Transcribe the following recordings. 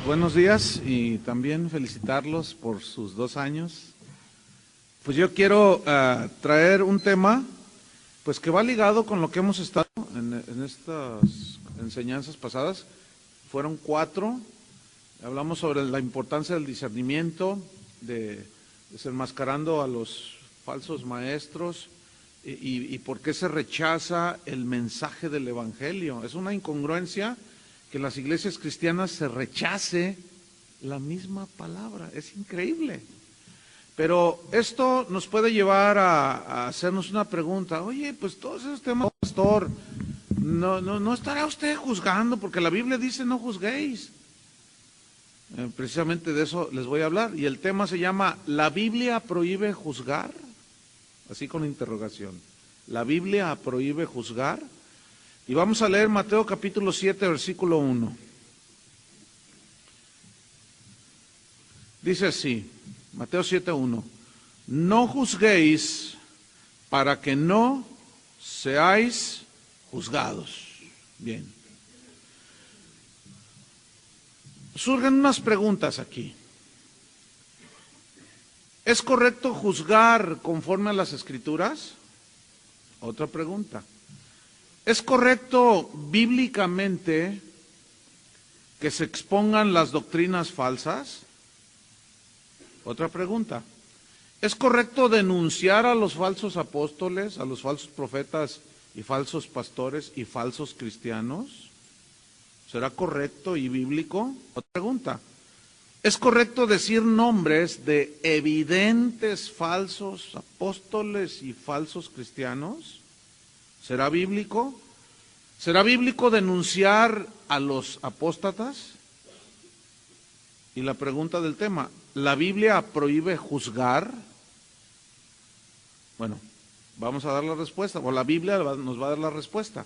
buenos días y también felicitarlos por sus 2 años. Pues yo quiero traer un tema pues que va ligado con lo que hemos estado en estas enseñanzas pasadas. Fueron 4. Hablamos sobre la importancia del discernimiento, de desenmascarando a los falsos maestros y por qué se rechaza el mensaje del Evangelio. Es una incongruencia que en las iglesias cristianas se rechace la misma palabra. Es increíble. Pero esto nos puede llevar a hacernos una pregunta. Oye, pues todos esos temas, pastor, no estará usted juzgando, porque la Biblia dice no juzguéis. Precisamente de eso les voy a hablar. Y el tema se llama ¿La Biblia prohíbe juzgar? Así con interrogación. ¿La Biblia prohíbe juzgar? Y vamos a leer Mateo capítulo 7, versículo 1. Dice así, Mateo 7, 1. No juzguéis para que no seáis juzgados. Bien. Surgen unas preguntas aquí. ¿Es correcto juzgar conforme a las Escrituras? Otra pregunta. ¿Es correcto bíblicamente que se expongan las doctrinas falsas? Otra pregunta. ¿Es correcto denunciar a los falsos apóstoles, a los falsos profetas y falsos pastores y falsos cristianos? ¿Será correcto y bíblico? Otra pregunta. ¿Es correcto decir nombres de evidentes falsos apóstoles y falsos cristianos? ¿Será bíblico? ¿Será bíblico denunciar a los apóstatas? Y la pregunta del tema, ¿la Biblia prohíbe juzgar? Bueno, vamos a dar la respuesta, o la Biblia nos va a dar la respuesta.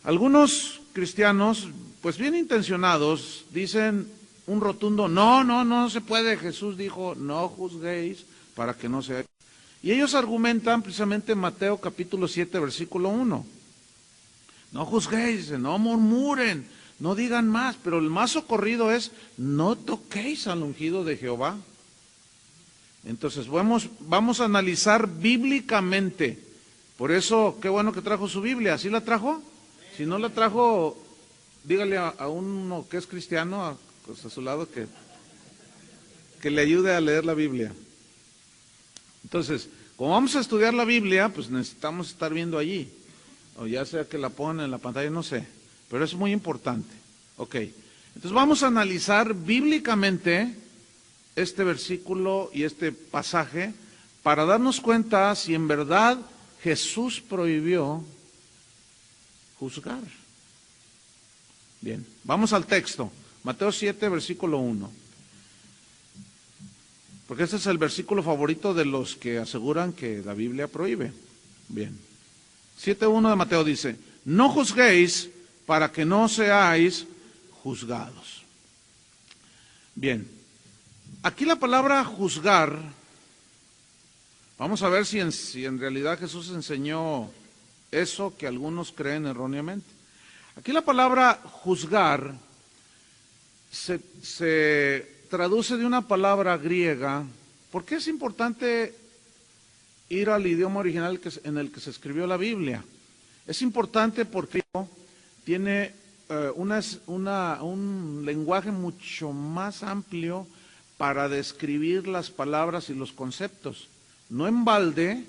Algunos cristianos, pues bien intencionados, dicen un rotundo, no se puede. Jesús dijo, no juzguéis para que no sea. Y ellos argumentan precisamente en Mateo capítulo 7, versículo 1. No juzguéis, no murmuren, no digan más, pero el más socorrido es, no toquéis al ungido de Jehová. Entonces vamos a analizar bíblicamente. Por eso, qué bueno que trajo su Biblia. ¿Sí la trajo? Si no la trajo, dígale a uno que es cristiano, a su lado, que le ayude a leer la Biblia. Entonces, como vamos a estudiar la Biblia, pues necesitamos estar viendo allí, o ya sea que la pongan en la pantalla, no sé, pero es muy importante. Ok, entonces vamos a analizar bíblicamente este versículo y este pasaje para darnos cuenta si en verdad Jesús prohibió juzgar. Bien, vamos al texto, Mateo 7, versículo 1. Porque este es el versículo favorito de los que aseguran que la Biblia prohíbe. Bien. 7:1 de Mateo dice, no juzguéis para que no seáis juzgados. Bien. Aquí la palabra juzgar, vamos a ver si en realidad Jesús enseñó eso que algunos creen erróneamente. Aquí la palabra juzgar se traduce de una palabra griega. ¿Por qué es importante ir al idioma original en el que se escribió la Biblia? Es importante porque tiene un lenguaje mucho más amplio para describir las palabras y los conceptos. No en balde,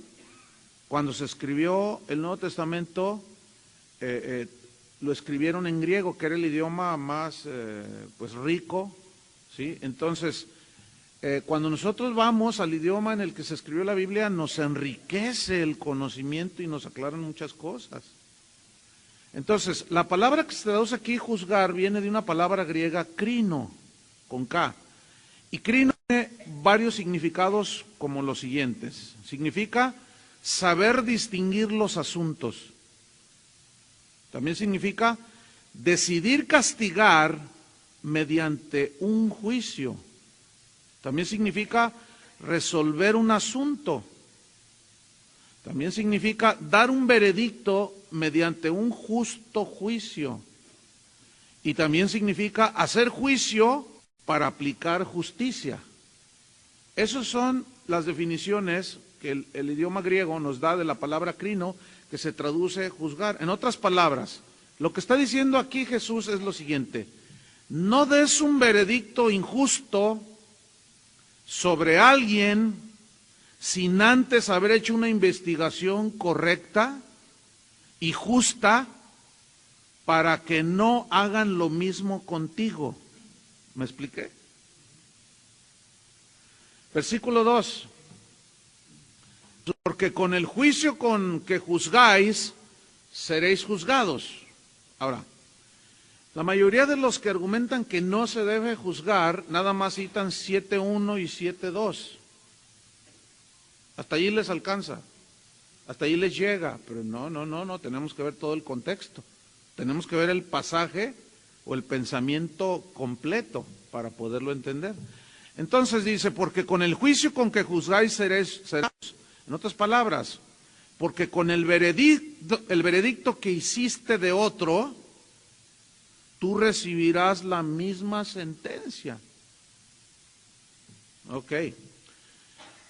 cuando se escribió el Nuevo Testamento, lo escribieron en griego, que era el idioma más pues rico. ¿Sí? Entonces, cuando nosotros vamos al idioma en el que se escribió la Biblia, nos enriquece el conocimiento y nos aclaran muchas cosas. Entonces, la palabra que se traduce aquí, juzgar, viene de una palabra griega, krino, con K. Y krino tiene varios significados como los siguientes. Significa saber distinguir los asuntos. También significa decidir castigar mediante un juicio. También significa resolver un asunto. También significa dar un veredicto mediante un justo juicio. Y también significa hacer juicio para aplicar justicia. Esas son las definiciones que el idioma griego nos da de la palabra crino, que se traduce juzgar. En otras palabras, lo que está diciendo aquí Jesús es lo siguiente: no des un veredicto injusto sobre alguien sin antes haber hecho una investigación correcta y justa para que no hagan lo mismo contigo. ¿Me expliqué? Versículo 2. Porque con el juicio con que juzgáis, seréis juzgados. Ahora, la mayoría de los que argumentan que no se debe juzgar, nada más citan 7.1 y 7.2. Hasta allí les alcanza, hasta allí les llega, pero no, tenemos que ver todo el contexto. Tenemos que ver el pasaje o el pensamiento completo para poderlo entender. Entonces dice, porque con el juicio con que juzgáis seréis. En otras palabras, porque con el veredicto que hiciste de otro, tú recibirás la misma sentencia. Ok.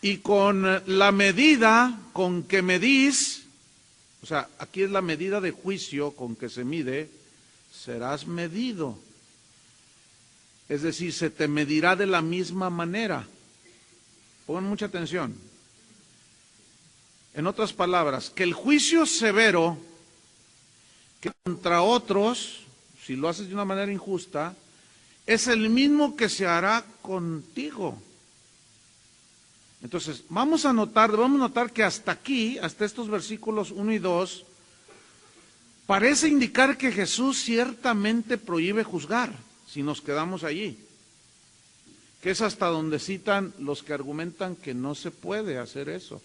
Y con la medida con que medís, o sea, aquí es la medida de juicio con que se mide, serás medido. Es decir, se te medirá de la misma manera. Pongan mucha atención. En otras palabras, que el juicio severo que contra otros, si lo haces de una manera injusta, es el mismo que se hará contigo. Entonces, debemos notar que hasta aquí, hasta estos versículos 1 y 2, parece indicar que Jesús ciertamente prohíbe juzgar, si nos quedamos allí. Que es hasta donde citan los que argumentan que no se puede hacer eso.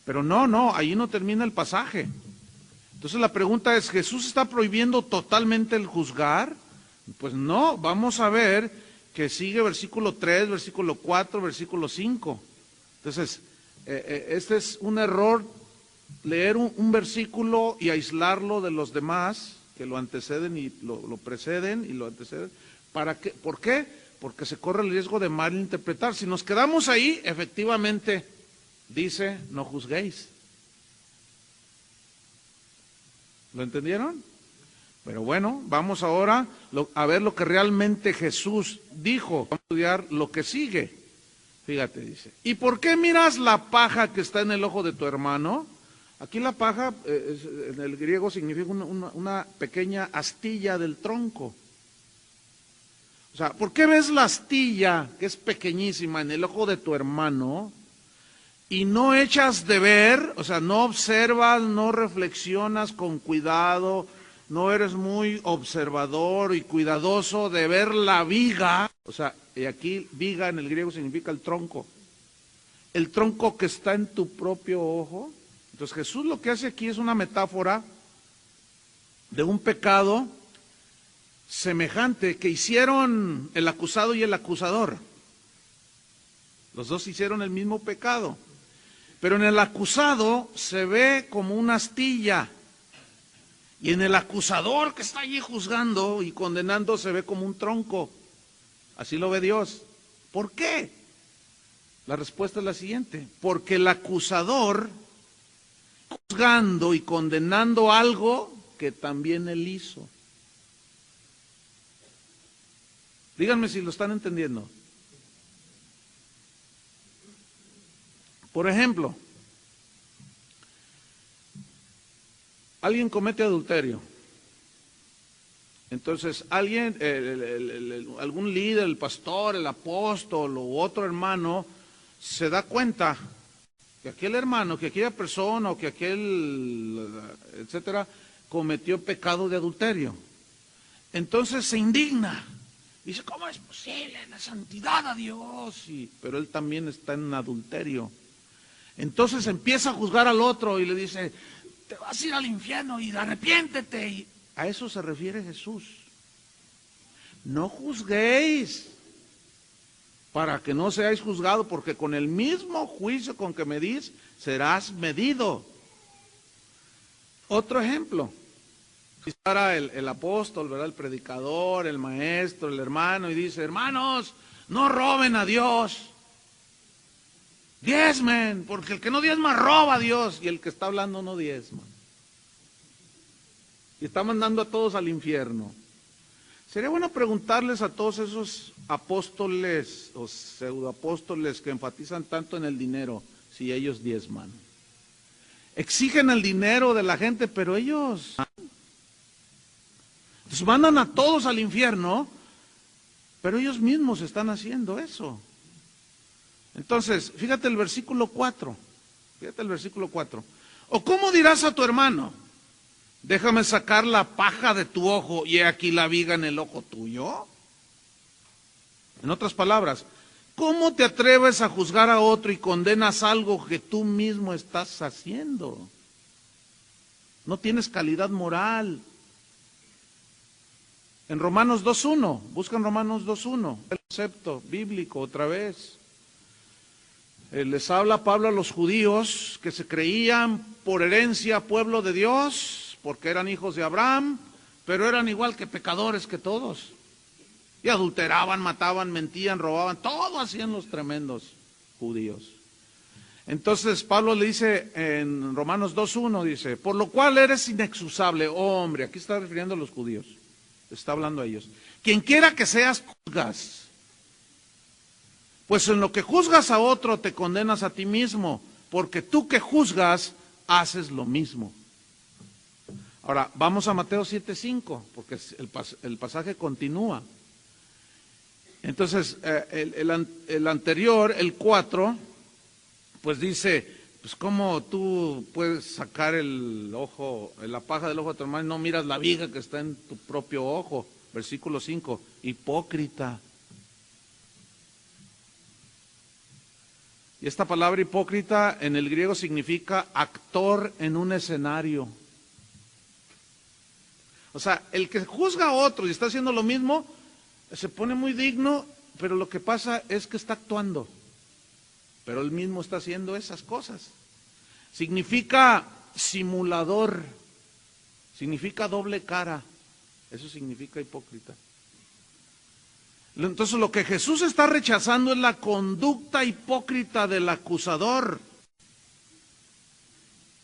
Pero no, ahí no termina el pasaje. Entonces la pregunta es, ¿Jesús está prohibiendo totalmente el juzgar? Pues no, vamos a ver que sigue versículo 3, versículo 4, versículo 5. Entonces, este es un error, leer un versículo y aislarlo de los demás, que lo anteceden y lo preceden y lo anteceden. ¿Por qué? Porque se corre el riesgo de malinterpretar. Si nos quedamos ahí, efectivamente, dice, no juzguéis. ¿Lo entendieron? Pero bueno, vamos ahora a ver lo que realmente Jesús dijo. Vamos a estudiar lo que sigue. Fíjate, dice, ¿y por qué miras la paja que está en el ojo de tu hermano? Aquí la paja, en el griego significa una pequeña astilla del tronco. O sea, ¿por qué ves la astilla, que es pequeñísima, en el ojo de tu hermano y no echas de ver? O sea, no observas, no reflexionas con cuidado, no eres muy observador y cuidadoso de ver la viga. O sea, y aquí viga en el griego significa el tronco que está en tu propio ojo. Entonces Jesús lo que hace aquí es una metáfora de un pecado semejante que hicieron el acusado y el acusador. Los dos hicieron el mismo pecado, pero en el acusado se ve como una astilla y en el acusador que está allí juzgando y condenando se ve como un tronco. Así lo ve Dios. ¿Por qué? La respuesta es la siguiente: porque el acusador juzgando y condenando algo que también él hizo. Díganme si lo están entendiendo. Por ejemplo, alguien comete adulterio. Entonces, alguien, algún líder, el pastor, el apóstol o otro hermano, se da cuenta que aquel hermano, que aquella persona o que aquel, etcétera, cometió pecado de adulterio. Entonces se indigna. Dice, ¿cómo es posible? La santidad a Dios. Pero él también está en adulterio. Entonces empieza a juzgar al otro y le dice, te vas a ir al infierno y arrepiéntete. Y a eso se refiere Jesús. No juzguéis para que no seáis juzgados, porque con el mismo juicio con que medís, serás medido. Otro ejemplo. Y para el apóstol, ¿verdad? El predicador, el maestro, el hermano, y dice, hermanos, no roben a Dios. Diezmen, porque el que no diezma roba a Dios, y el que está hablando no diezma. Y está mandando a todos al infierno. Sería bueno preguntarles a todos esos apóstoles o pseudoapóstoles que enfatizan tanto en el dinero, si ellos diezman. Exigen el dinero de la gente, pero ellos mandan a todos al infierno, pero ellos mismos están haciendo eso. Entonces, fíjate el versículo 4. Fíjate el versículo 4. ¿O cómo dirás a tu hermano? Déjame sacar la paja de tu ojo y he aquí la viga en el ojo tuyo. En otras palabras, ¿cómo te atreves a juzgar a otro y condenas algo que tú mismo estás haciendo? No tienes calidad moral. En Romanos 2.1, buscan Romanos 2.1, el concepto bíblico otra vez. Les habla Pablo a los judíos que se creían por herencia pueblo de Dios, porque eran hijos de Abraham, pero eran igual que pecadores que todos. Y adulteraban, mataban, mentían, robaban, todo hacían los tremendos judíos. Entonces Pablo le dice en Romanos 2.1, dice, por lo cual eres inexcusable, oh hombre, aquí está refiriendo a los judíos, está hablando a ellos. Quien quiera que seas, juzgas. Pues en lo que juzgas a otro te condenas a ti mismo, porque tú que juzgas haces lo mismo. Ahora, vamos a Mateo 7.5, porque el pasaje continúa. Entonces, el anterior, el 4, pues dice, pues cómo tú puedes sacar la paja del ojo de tu hermano y no miras la viga que está en tu propio ojo. Versículo 5, hipócrita. Y esta palabra hipócrita en el griego significa actor en un escenario. O sea, el que juzga a otro y está haciendo lo mismo, se pone muy digno, pero lo que pasa es que está actuando. Pero él mismo está haciendo esas cosas. Significa simulador, significa doble cara, eso significa hipócrita. Entonces lo que Jesús está rechazando es la conducta hipócrita del acusador.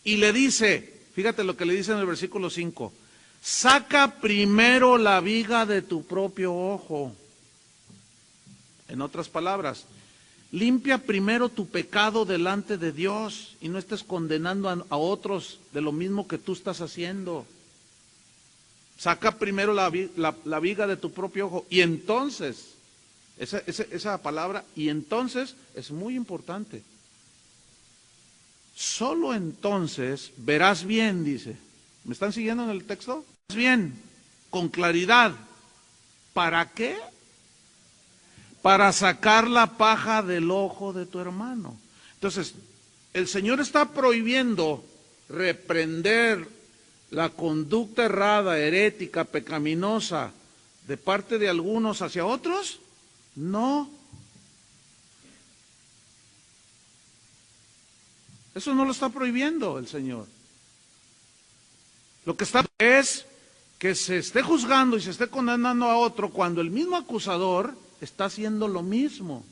Y le dice, fíjate lo que le dice en el versículo 5, saca primero la viga de tu propio ojo. En otras palabras, limpia primero tu pecado delante de Dios y no estés condenando a otros de lo mismo que tú estás haciendo. Saca primero la viga de tu propio ojo y entonces, esa palabra, y entonces es muy importante. Solo entonces verás bien, dice. ¿Me están siguiendo en el texto? Verás bien, con claridad. ¿Para qué? Para sacar la paja del ojo de tu hermano. Entonces, el Señor está prohibiendo reprender la conducta errada, herética, pecaminosa de parte de algunos hacia otros. No. Eso no lo está prohibiendo el Señor. Lo que está es que se esté juzgando y se esté condenando a otro cuando el mismo acusador está haciendo lo mismo.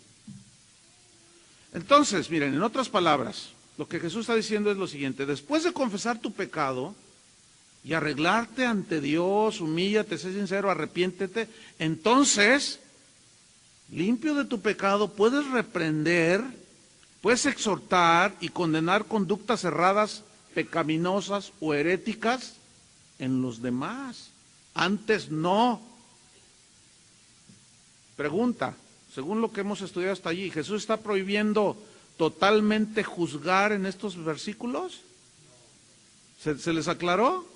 Entonces, miren, en otras palabras, lo que Jesús está diciendo es lo siguiente: después de confesar tu pecado y arreglarte ante Dios, humíllate, sé sincero, arrepiéntete, entonces, limpio de tu pecado, puedes reprender, puedes exhortar y condenar conductas erradas, pecaminosas o heréticas en los demás. Antes no. Pregunta, según lo que hemos estudiado hasta allí, ¿Jesús está prohibiendo totalmente juzgar en estos versículos? ¿Se les aclaró?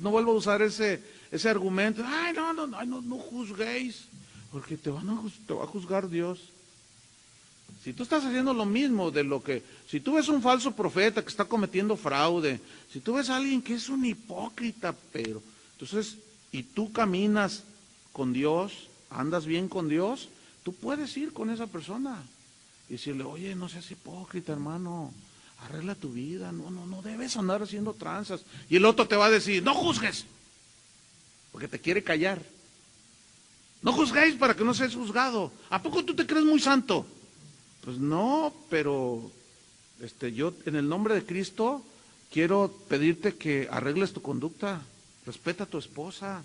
No vuelvo a usar ese argumento. Ay, no juzguéis, porque te va a juzgar Dios. Si tú estás haciendo lo mismo si tú ves un falso profeta que está cometiendo fraude, si tú ves a alguien que es un hipócrita, pero entonces, y tú caminas con Dios, andas bien con Dios, tú puedes ir con esa persona y decirle, oye, no seas hipócrita, hermano, arregla tu vida, no debes andar haciendo tranzas. Y el otro te va a decir, no juzgues, porque te quiere callar. No juzguéis para que no seas juzgado. ¿A poco tú te crees muy santo? Pues no, pero yo en el nombre de Cristo quiero pedirte que arregles tu conducta. Respeta a tu esposa.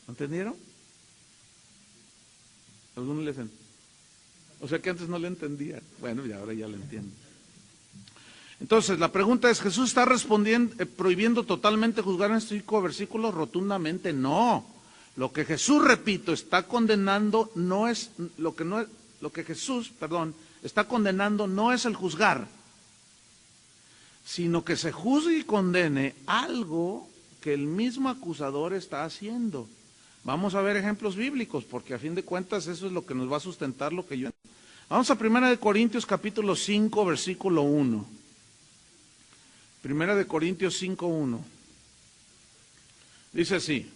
¿Entendieron? Algunos le dicen, o sea que antes no le entendía. Bueno, y ahora ya lo entiendo. Entonces, la pregunta es, ¿Jesús está prohibiendo totalmente juzgar en estos 5 versículos? Rotundamente no. Lo que Jesús, repito, está condenando no es, lo que Jesús está condenando no es el juzgar, sino que se juzgue y condene algo que el mismo acusador está haciendo. Vamos a ver ejemplos bíblicos, porque a fin de cuentas eso es lo que nos va a sustentar lo que yo... Vamos a 1 Corintios capítulo 5, versículo 1. 1 Corintios 5:1. Dice así.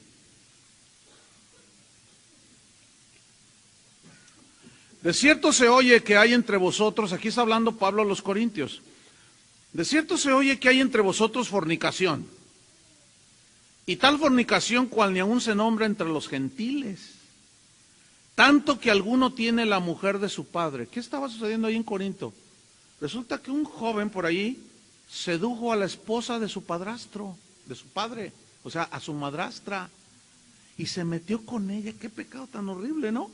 De cierto se oye que hay entre vosotros, aquí está hablando Pablo a los corintios, de cierto se oye que hay entre vosotros fornicación, y tal fornicación cual ni aun se nombra entre los gentiles, tanto que alguno tiene la mujer de su padre. ¿Qué estaba sucediendo ahí en Corinto? Resulta que un joven por ahí sedujo a la esposa de su padrastro, de su padre, o sea, a su madrastra, y se metió con ella. Qué pecado tan horrible, ¿no?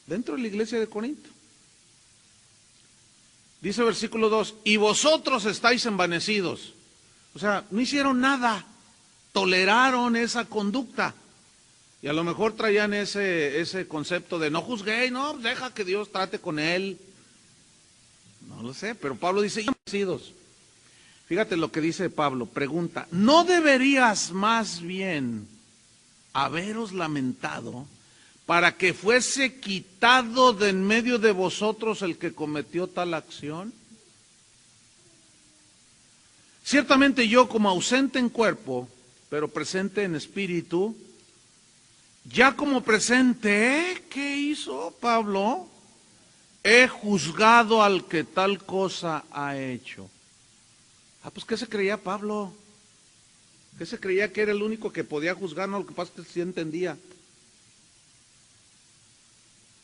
Dentro de la iglesia de Corinto. Dice versículo 2, y vosotros estáis envanecidos. O sea, no hicieron nada, toleraron esa conducta. Y a lo mejor traían ese concepto de no juzguéis, no, deja que Dios trate con él. No lo sé, pero Pablo dice, envanecidos. Fíjate lo que dice Pablo, pregunta, ¿no deberías más bien haberos lamentado para que fuese quitado de en medio de vosotros el que cometió tal acción? Ciertamente yo, como ausente en cuerpo, pero presente en espíritu, ya como presente, ¿qué hizo Pablo? He juzgado al que tal cosa ha hecho. Pues ¿qué se creía Pablo? ¿Qué se creía que era el único que podía juzgar? No, lo que pasa es que sí entendía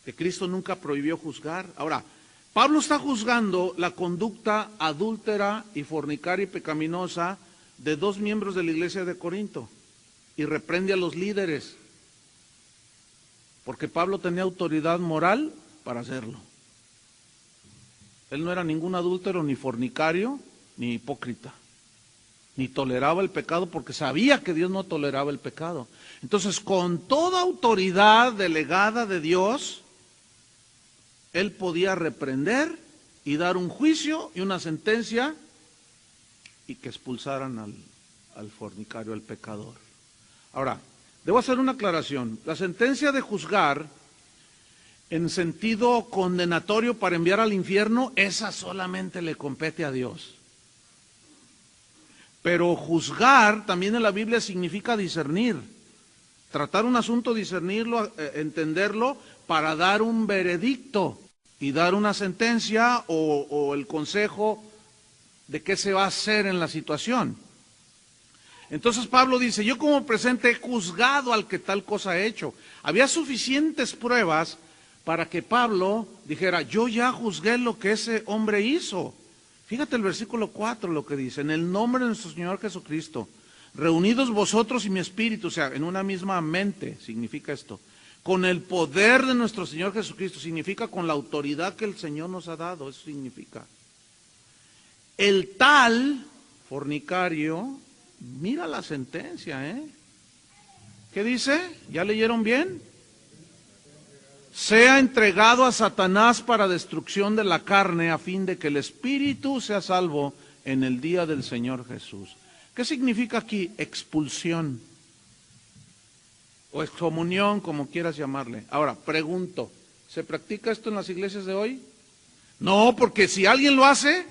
que Cristo nunca prohibió juzgar. Ahora, Pablo está juzgando la conducta adúltera y fornicaria y pecaminosa de 2 miembros de la iglesia de Corinto y reprende a los líderes, porque Pablo tenía autoridad moral para hacerlo. Él no era ningún adúltero, ni fornicario, ni hipócrita, ni toleraba el pecado, porque sabía que Dios no toleraba el pecado. Entonces, con toda autoridad delegada de Dios, él podía reprender y dar un juicio y una sentencia y que expulsaran al fornicario, al pecador. Ahora, debo hacer una aclaración. La sentencia de juzgar en sentido condenatorio para enviar al infierno, esa solamente le compete a Dios. Pero juzgar también en la Biblia significa discernir. Tratar un asunto, discernirlo, entenderlo para dar un veredicto y dar una sentencia o el consejo de qué se va a hacer en la situación. Entonces Pablo dice, yo como presente he juzgado al que tal cosa ha hecho. Había suficientes pruebas para que Pablo dijera, yo ya juzgué lo que ese hombre hizo. Fíjate el versículo 4 lo que dice, en el nombre de nuestro Señor Jesucristo, reunidos vosotros y mi espíritu, o sea, en una misma mente, significa esto, con el poder de nuestro Señor Jesucristo, significa con la autoridad que el Señor nos ha dado, eso significa. El tal fornicario, mira la sentencia, ¿eh? ¿Qué dice? ¿Ya leyeron bien? Sea entregado a Satanás para destrucción de la carne, a fin de que el espíritu sea salvo en el día del Señor Jesús. ¿Qué significa aquí? Expulsión o excomunión, como quieras llamarle. Ahora, pregunto, ¿se practica esto en las iglesias de hoy? No, porque si alguien lo hace,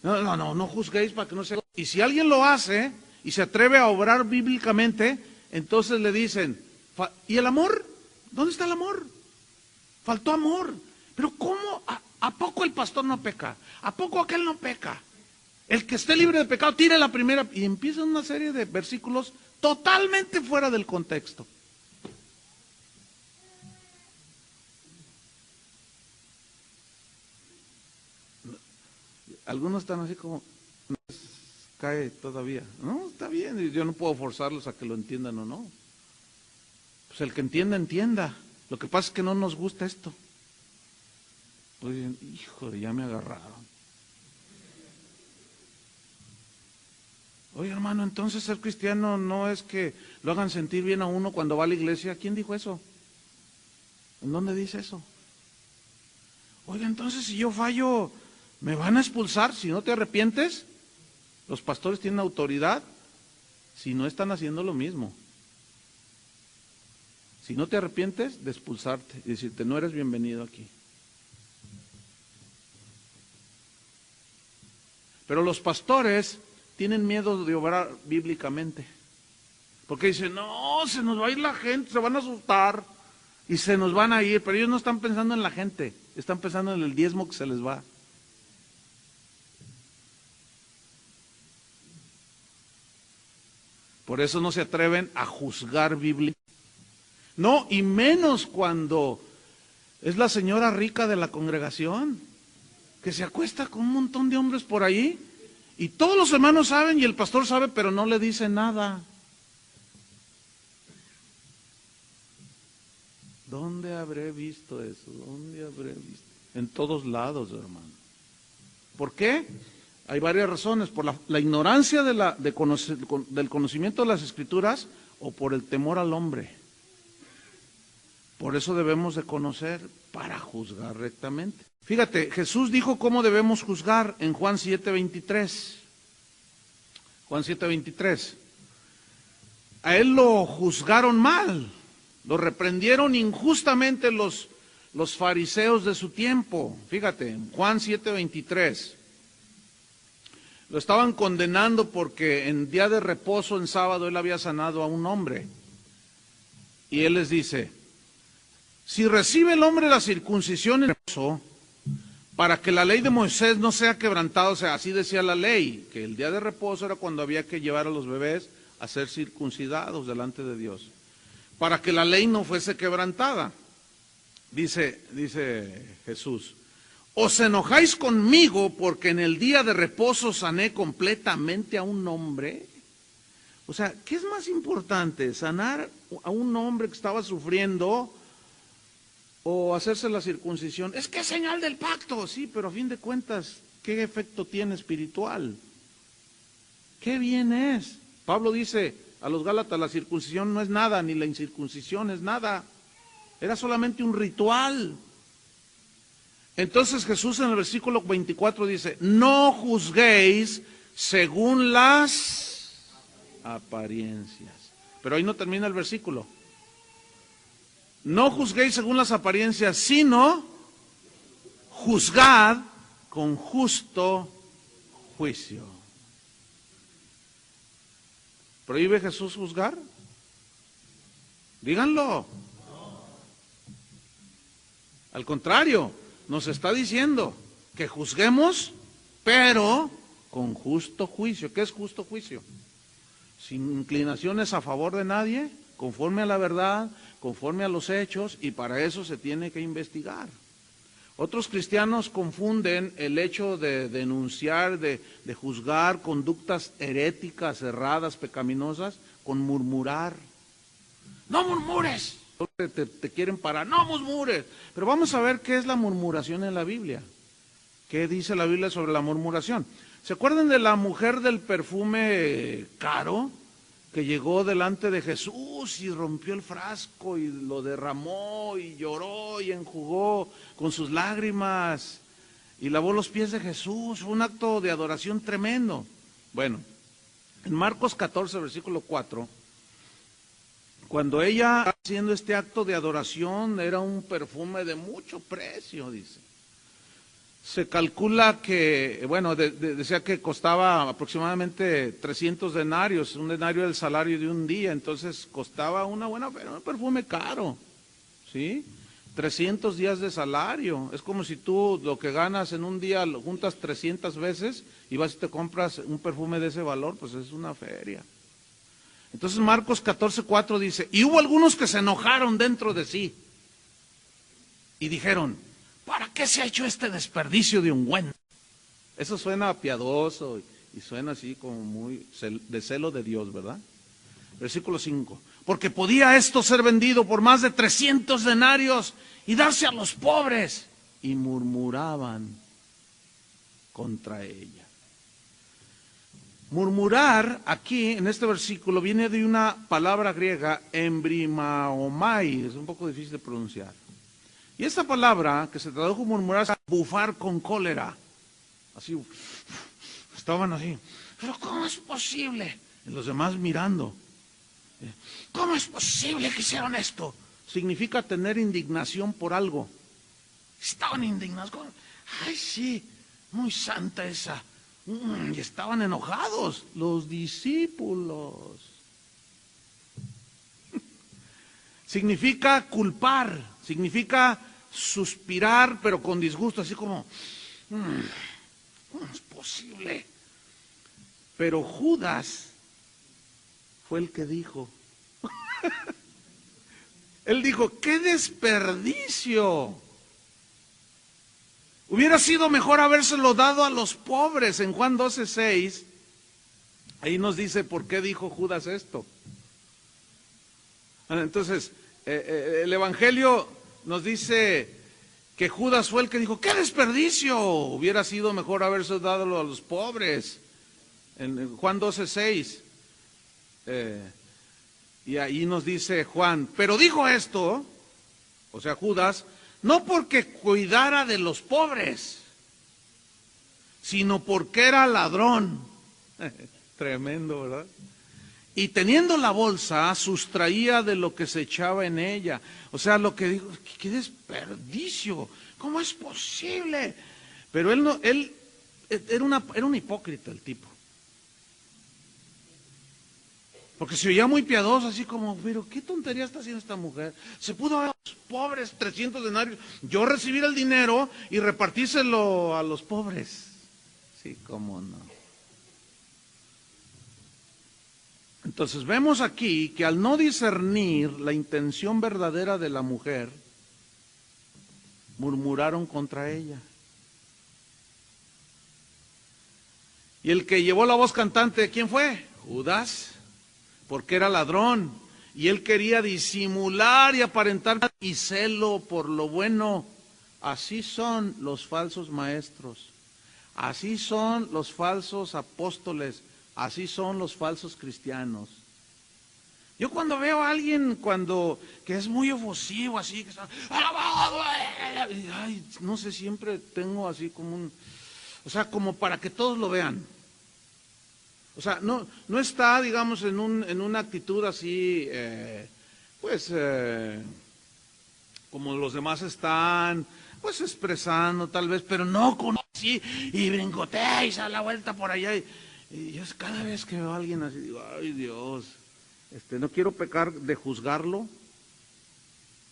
no juzguéis para que no se... Y si alguien lo hace y se atreve a obrar bíblicamente, entonces le dicen, ¿y el amor? ¿Dónde está el amor? Faltó amor. Pero ¿cómo? ¿A poco el pastor no peca? ¿A poco aquel no peca? El que esté libre de pecado, tire la primera. Y empieza una serie de versículos totalmente fuera del contexto. Algunos están así como, cae todavía. No, está bien, yo no puedo forzarlos a que lo entiendan o no. Pues el que entienda, entienda. Lo que pasa es que no nos gusta esto. Pues dicen, híjole, ya me agarraron. Oye, hermano, entonces ser cristiano no es que lo hagan sentir bien a uno cuando va a la iglesia. ¿Quién dijo eso? ¿En dónde dice eso? Oiga, entonces si yo fallo, ¿me van a expulsar si no te arrepientes? Los pastores tienen autoridad si no están haciendo lo mismo. Si no te arrepientes, de expulsarte y decirte, no eres bienvenido aquí. Pero los pastores tienen miedo de obrar bíblicamente. Porque dicen, no, se nos va a ir la gente, se van a asustar y se nos van a ir. Pero ellos no están pensando en la gente, están pensando en el diezmo que se les va. Por eso no se atreven a juzgar bíblicamente. No, y menos cuando es la señora rica de la congregación, que se acuesta con un montón de hombres por ahí, y todos los hermanos saben y el pastor sabe, pero no le dice nada. ¿Dónde habré visto eso? ¿Dónde habré visto? En todos lados, hermano. ¿Por qué? Hay varias razones, por la ignorancia del conocimiento de las Escrituras o por el temor al hombre. Por eso debemos de conocer para juzgar rectamente. Fíjate, Jesús dijo cómo debemos juzgar en Juan 7:23. Juan 7:23. A él lo juzgaron mal, lo reprendieron injustamente los fariseos de su tiempo. Fíjate, Juan 7:23. Lo estaban condenando porque en día de reposo, en sábado, él había sanado a un hombre. Y él les dice, si recibe el hombre la circuncisión en reposo, para que la ley de Moisés no sea quebrantada, o sea, así decía la ley, que el día de reposo era cuando había que llevar a los bebés a ser circuncidados delante de Dios, para que la ley no fuese quebrantada. Dice Jesús, os enojáis conmigo porque en el día de reposo sané completamente a un hombre. O sea, ¿qué es más importante? ¿Sanar a un hombre que estaba sufriendo o hacerse la circuncisión? Es que es señal del pacto, sí, pero a fin de cuentas, ¿qué efecto tiene espiritual? ¿Qué bien es? Pablo dice a los Gálatas, la circuncisión no es nada, ni la incircuncisión es nada. Era solamente un ritual. Entonces Jesús en el versículo 24 dice, no juzguéis según las apariencias. Pero ahí no termina el versículo. No juzguéis según las apariencias, sino juzgad con justo juicio. ¿Prohíbe Jesús juzgar? Díganlo. Al contrario, nos está diciendo que juzguemos, pero con justo juicio. ¿Qué es justo juicio? Sin inclinaciones a favor de nadie, conforme a la verdad, conforme a los hechos, y para eso se tiene que investigar. Otros cristianos confunden el hecho de denunciar, de juzgar conductas heréticas, erradas, pecaminosas, con murmurar. ¡No murmures! Te quieren parar, ¡no murmures! Pero vamos a ver qué es la murmuración en la Biblia. ¿Qué dice la Biblia sobre la murmuración? ¿Se acuerdan de la mujer del perfume caro? Que llegó delante de Jesús y rompió el frasco y lo derramó y lloró y enjugó con sus lágrimas y lavó los pies de Jesús. Fue un acto de adoración tremendo. Bueno, en Marcos 14, versículo 4, cuando ella haciendo este acto de adoración, era un perfume de mucho precio, dice. Se calcula que, bueno, decía que costaba aproximadamente 300 denarios, un denario del salario de un día, entonces costaba una buena, pero un perfume caro, ¿sí? 300 días de salario. Es como si tú lo que ganas en un día lo juntas 300 veces y vas y te compras un perfume de ese valor, pues es una feria. Entonces Marcos 14:4 dice, y hubo algunos que se enojaron dentro de sí y dijeron, ¿para qué se ha hecho este desperdicio de ungüento? Eso suena piadoso y suena así como muy de celo de Dios, ¿verdad? Versículo 5, porque podía esto ser vendido por más de 300 denarios y darse a los pobres, y murmuraban contra ella. Murmurar aquí en este versículo viene de una palabra griega, embrimaomai, es un poco difícil de pronunciar. Y esta palabra que se tradujo murmurar es bufar con cólera. Así, estaban así, pero ¿cómo es posible? Y los demás mirando. ¿Cómo es posible que hicieron esto? Significa tener indignación por algo. Estaban indignados. Ay, sí, muy santa esa. Y estaban enojados los discípulos. Significa culpar, significa suspirar, pero con disgusto, así como, ¿cómo es posible? Pero Judas fue el que dijo. Él dijo, ¡qué desperdicio! Hubiera sido mejor habérselo dado a los pobres. En Juan 12:6, ahí nos dice por qué dijo Judas esto. Entonces, el Evangelio nos dice que Judas fue el que dijo, ¡qué desperdicio! Hubiera sido mejor habérselo dado a los pobres. En Juan 12:6. Y ahí nos dice Juan, pero dijo esto, o sea Judas, no porque cuidara de los pobres, sino porque era ladrón. Tremendo, ¿verdad? Y teniendo la bolsa, sustraía de lo que se echaba en ella. O sea, lo que dijo, ¡qué desperdicio! ¿Cómo es posible? Pero él era un hipócrita el tipo. Porque se oía muy piadoso, así como, pero ¿qué tontería está haciendo esta mujer? Se pudo dar a los pobres 300 denarios, yo recibir el dinero y repartírselo a los pobres. Sí, cómo no. Entonces vemos aquí que al no discernir la intención verdadera de la mujer, murmuraron contra ella. Y el que llevó la voz cantante, ¿quién fue? Judas. Porque era ladrón y él quería disimular y aparentar y celo por lo bueno. Así son los falsos maestros, así son los falsos apóstoles, así son los falsos cristianos. Yo cuando veo a alguien que es muy efusivo, así que está alabado, ay, no sé, siempre tengo así como como para que todos lo vean. O sea, no está, digamos, en una actitud así, como los demás están, pues expresando tal vez, pero no con así, y brincotea y se da la vuelta por allá. Y yo cada vez que veo a alguien así, digo, ay Dios, no quiero pecar de juzgarlo,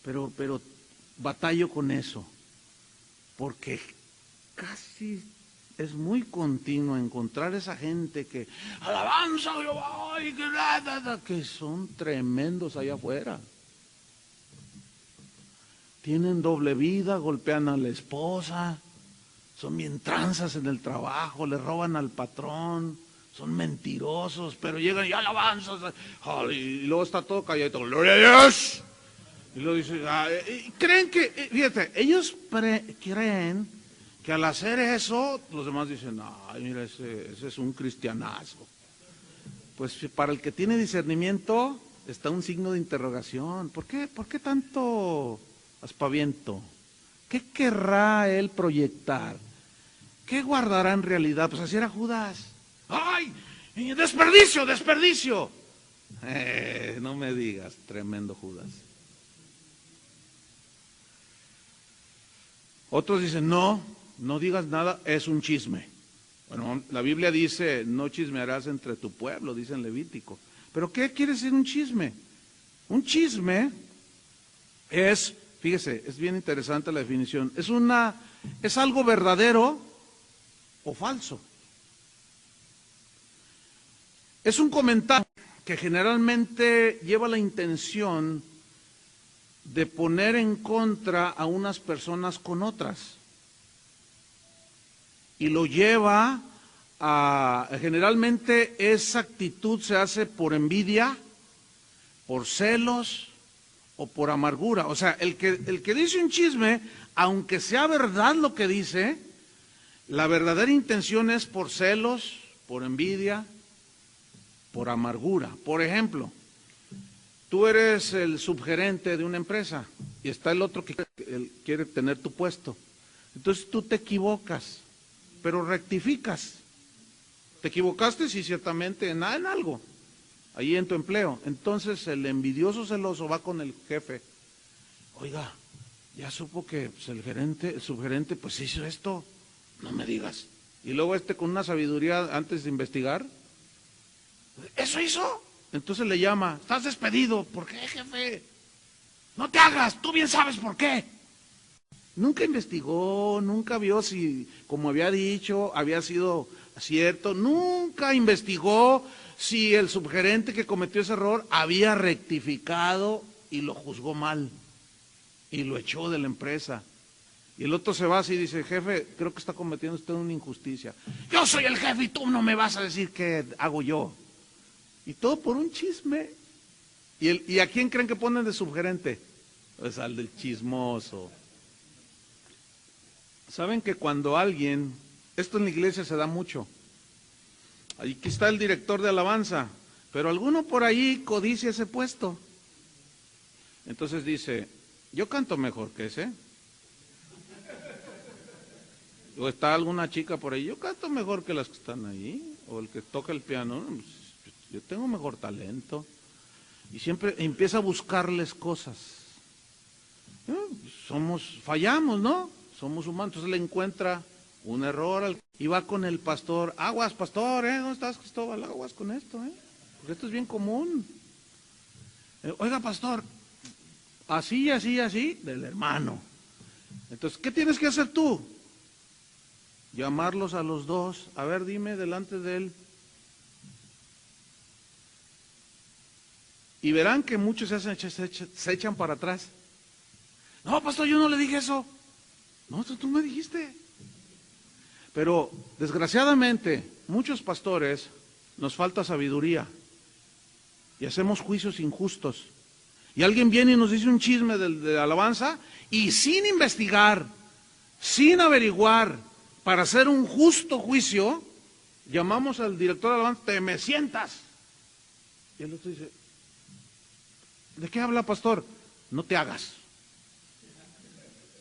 pero batallo con eso, porque casi es muy continuo encontrar esa gente que alabanza Jehová y que son tremendos allá afuera. Tienen doble vida, golpean a la esposa, son bien tranzas en el trabajo, le roban al patrón, son mentirosos, pero llegan y alabanzas, y luego está todo callado, gloria a Dios. Y luego dice, creen que, fíjate, ellos creen que al hacer eso, los demás dicen, ay, mira, ese es un cristianazo. Pues para el que tiene discernimiento, está un signo de interrogación. ¿Por qué tanto aspaviento? ¿Qué querrá él proyectar? ¿Qué guardará en realidad? Pues así era Judas. ¡Ay! ¡Desperdicio, desperdicio! No me digas, tremendo Judas. Otros dicen, no digas nada, es un chisme. Bueno, la Biblia dice, no chismearás entre tu pueblo, dice en Levítico. ¿Pero qué quiere decir un chisme? Un chisme es Fíjese, es bien interesante la definición. ¿Es algo verdadero o falso? Es un comentario que generalmente lleva la intención de poner en contra a unas personas con otras. Y lo lleva generalmente esa actitud se hace por envidia, por celos o por amargura. O sea, el que dice un chisme, aunque sea verdad lo que dice, la verdadera intención es por celos, por envidia, por amargura. Por ejemplo, tú eres el subgerente de una empresa y está el otro que quiere tener tu puesto. Entonces tú te equivocas, pero rectificas. Te equivocaste, sí, ciertamente, en algo, ahí en tu empleo. Entonces el envidioso celoso va con el jefe. Oiga, ya supo que pues, el subgerente, pues hizo esto, no me digas. Y luego con una sabiduría antes de investigar, ¿eso hizo? Entonces le llama, estás despedido. ¿Por qué, jefe? No te hagas, tú bien sabes por qué. Nunca investigó, nunca vio si, como había dicho, había sido cierto, nunca investigó si el subgerente que cometió ese error había rectificado y lo juzgó mal y lo echó de la empresa. Y el otro se va así y dice, jefe, creo que está cometiendo usted una injusticia. Yo soy el jefe y tú no me vas a decir qué hago yo. Y todo por un chisme. ¿Y a quién creen que ponen de subgerente? Pues al del chismoso. Saben que cuando alguien, esto en la iglesia se da mucho, aquí está el director de alabanza, pero alguno por ahí codicia ese puesto. Entonces dice, yo canto mejor que ese. O está alguna chica por ahí, yo canto mejor que las que están ahí. O el que toca el piano, yo tengo mejor talento. Y siempre empieza a buscarles cosas. Fallamos, ¿no? Somos humanos. Entonces le encuentra un error y va con el pastor. Aguas, pastor, ¿dónde estás, Cristóbal? Aguas con esto, porque esto es bien común. Oiga, pastor, así, del hermano. Entonces, ¿qué tienes que hacer tú? Llamarlos a los dos. A ver, dime delante de él. Y verán que muchos se echan para atrás. No, pastor, yo no le dije eso. No, tú me dijiste. Pero, desgraciadamente, muchos pastores nos falta sabiduría y hacemos juicios injustos. Y alguien viene y nos dice un chisme de alabanza y sin investigar, sin averiguar, para hacer un justo juicio, llamamos al director de alabanza, te me sientas. Y el otro dice, ¿de qué habla, pastor? No te hagas.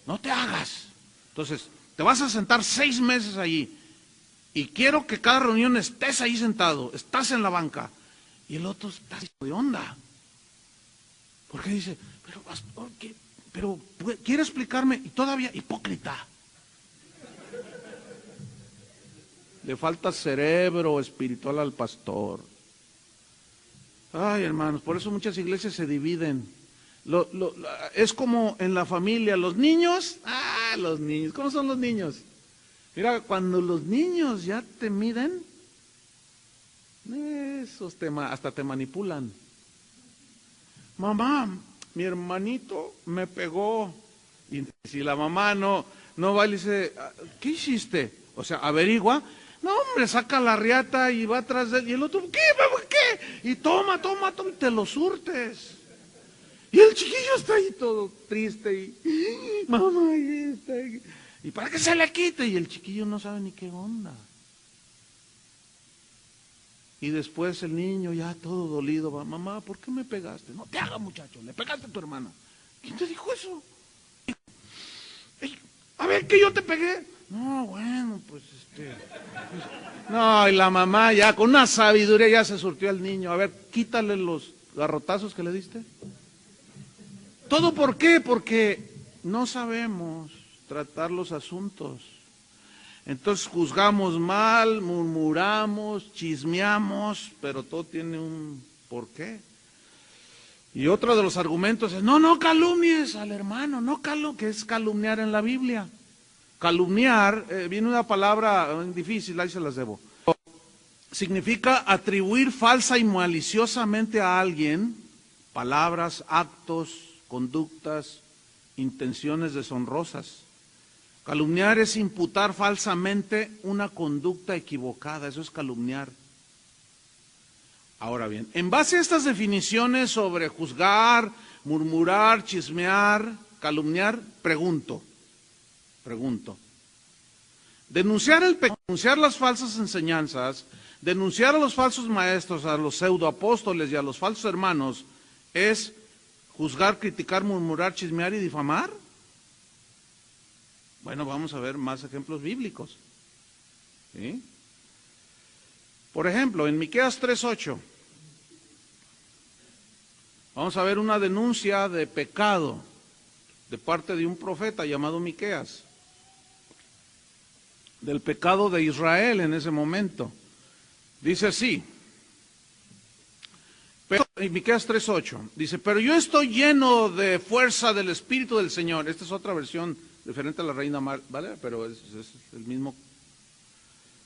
No te hagas. Entonces, te vas a sentar 6 meses allí y quiero que cada reunión estés ahí sentado, estás en la banca. Y el otro está de onda. Porque dice, pero pastor, pero quiere explicarme y todavía hipócrita. Le falta cerebro espiritual al pastor. Ay, hermanos, por eso muchas iglesias se dividen. Es como en la familia, los niños, ¿cómo son los niños? Mira, cuando los niños ya te miden, esos hasta te manipulan. Mamá, mi hermanito me pegó. Y si la mamá no va y le dice, ¿qué hiciste? O sea, averigua. No, hombre, saca la riata y va atrás de él. Y el otro, ¿qué? Y toma, y te lo surtes. Y el chiquillo está ahí todo triste y, mamá, y para que se le quite. Y el chiquillo no sabe ni qué onda. Y después el niño ya todo dolido va, mamá, ¿por qué me pegaste? No te hagas, muchacho, le pegaste a tu hermana. ¿Quién te dijo eso? A ver, que yo te pegué. No, bueno, pues no, y la mamá ya con una sabiduría ya se surtió al niño. A ver, quítale los garrotazos que le diste. ¿Todo por qué? Porque no sabemos tratar los asuntos. Entonces juzgamos mal, murmuramos, chismeamos, pero todo tiene un porqué. Y otro de los argumentos es, no calumnies al hermano, ¿qué es calumniar en la Biblia? Calumniar, viene una palabra difícil, ahí se las debo. Significa atribuir falsa y maliciosamente a alguien palabras, actos, conductas, intenciones deshonrosas. Calumniar es imputar falsamente una conducta equivocada, eso es calumniar. Ahora bien, en base a estas definiciones sobre juzgar, murmurar, chismear, calumniar, pregunto. Denunciar el pecado, denunciar las falsas enseñanzas, denunciar a los falsos maestros, a los pseudoapóstoles y a los falsos hermanos, ¿es juzgar, criticar, murmurar, chismear y difamar? Bueno, vamos a ver más ejemplos bíblicos. ¿Sí? Por ejemplo, en Miqueas 3:8, vamos a ver una denuncia de pecado de parte de un profeta llamado Miqueas, del pecado de Israel en ese momento. Dice así, en Miqueas 3:8, dice, pero yo estoy lleno de fuerza del Espíritu del Señor. Esta es otra versión diferente a la Reina Valera, pero es el mismo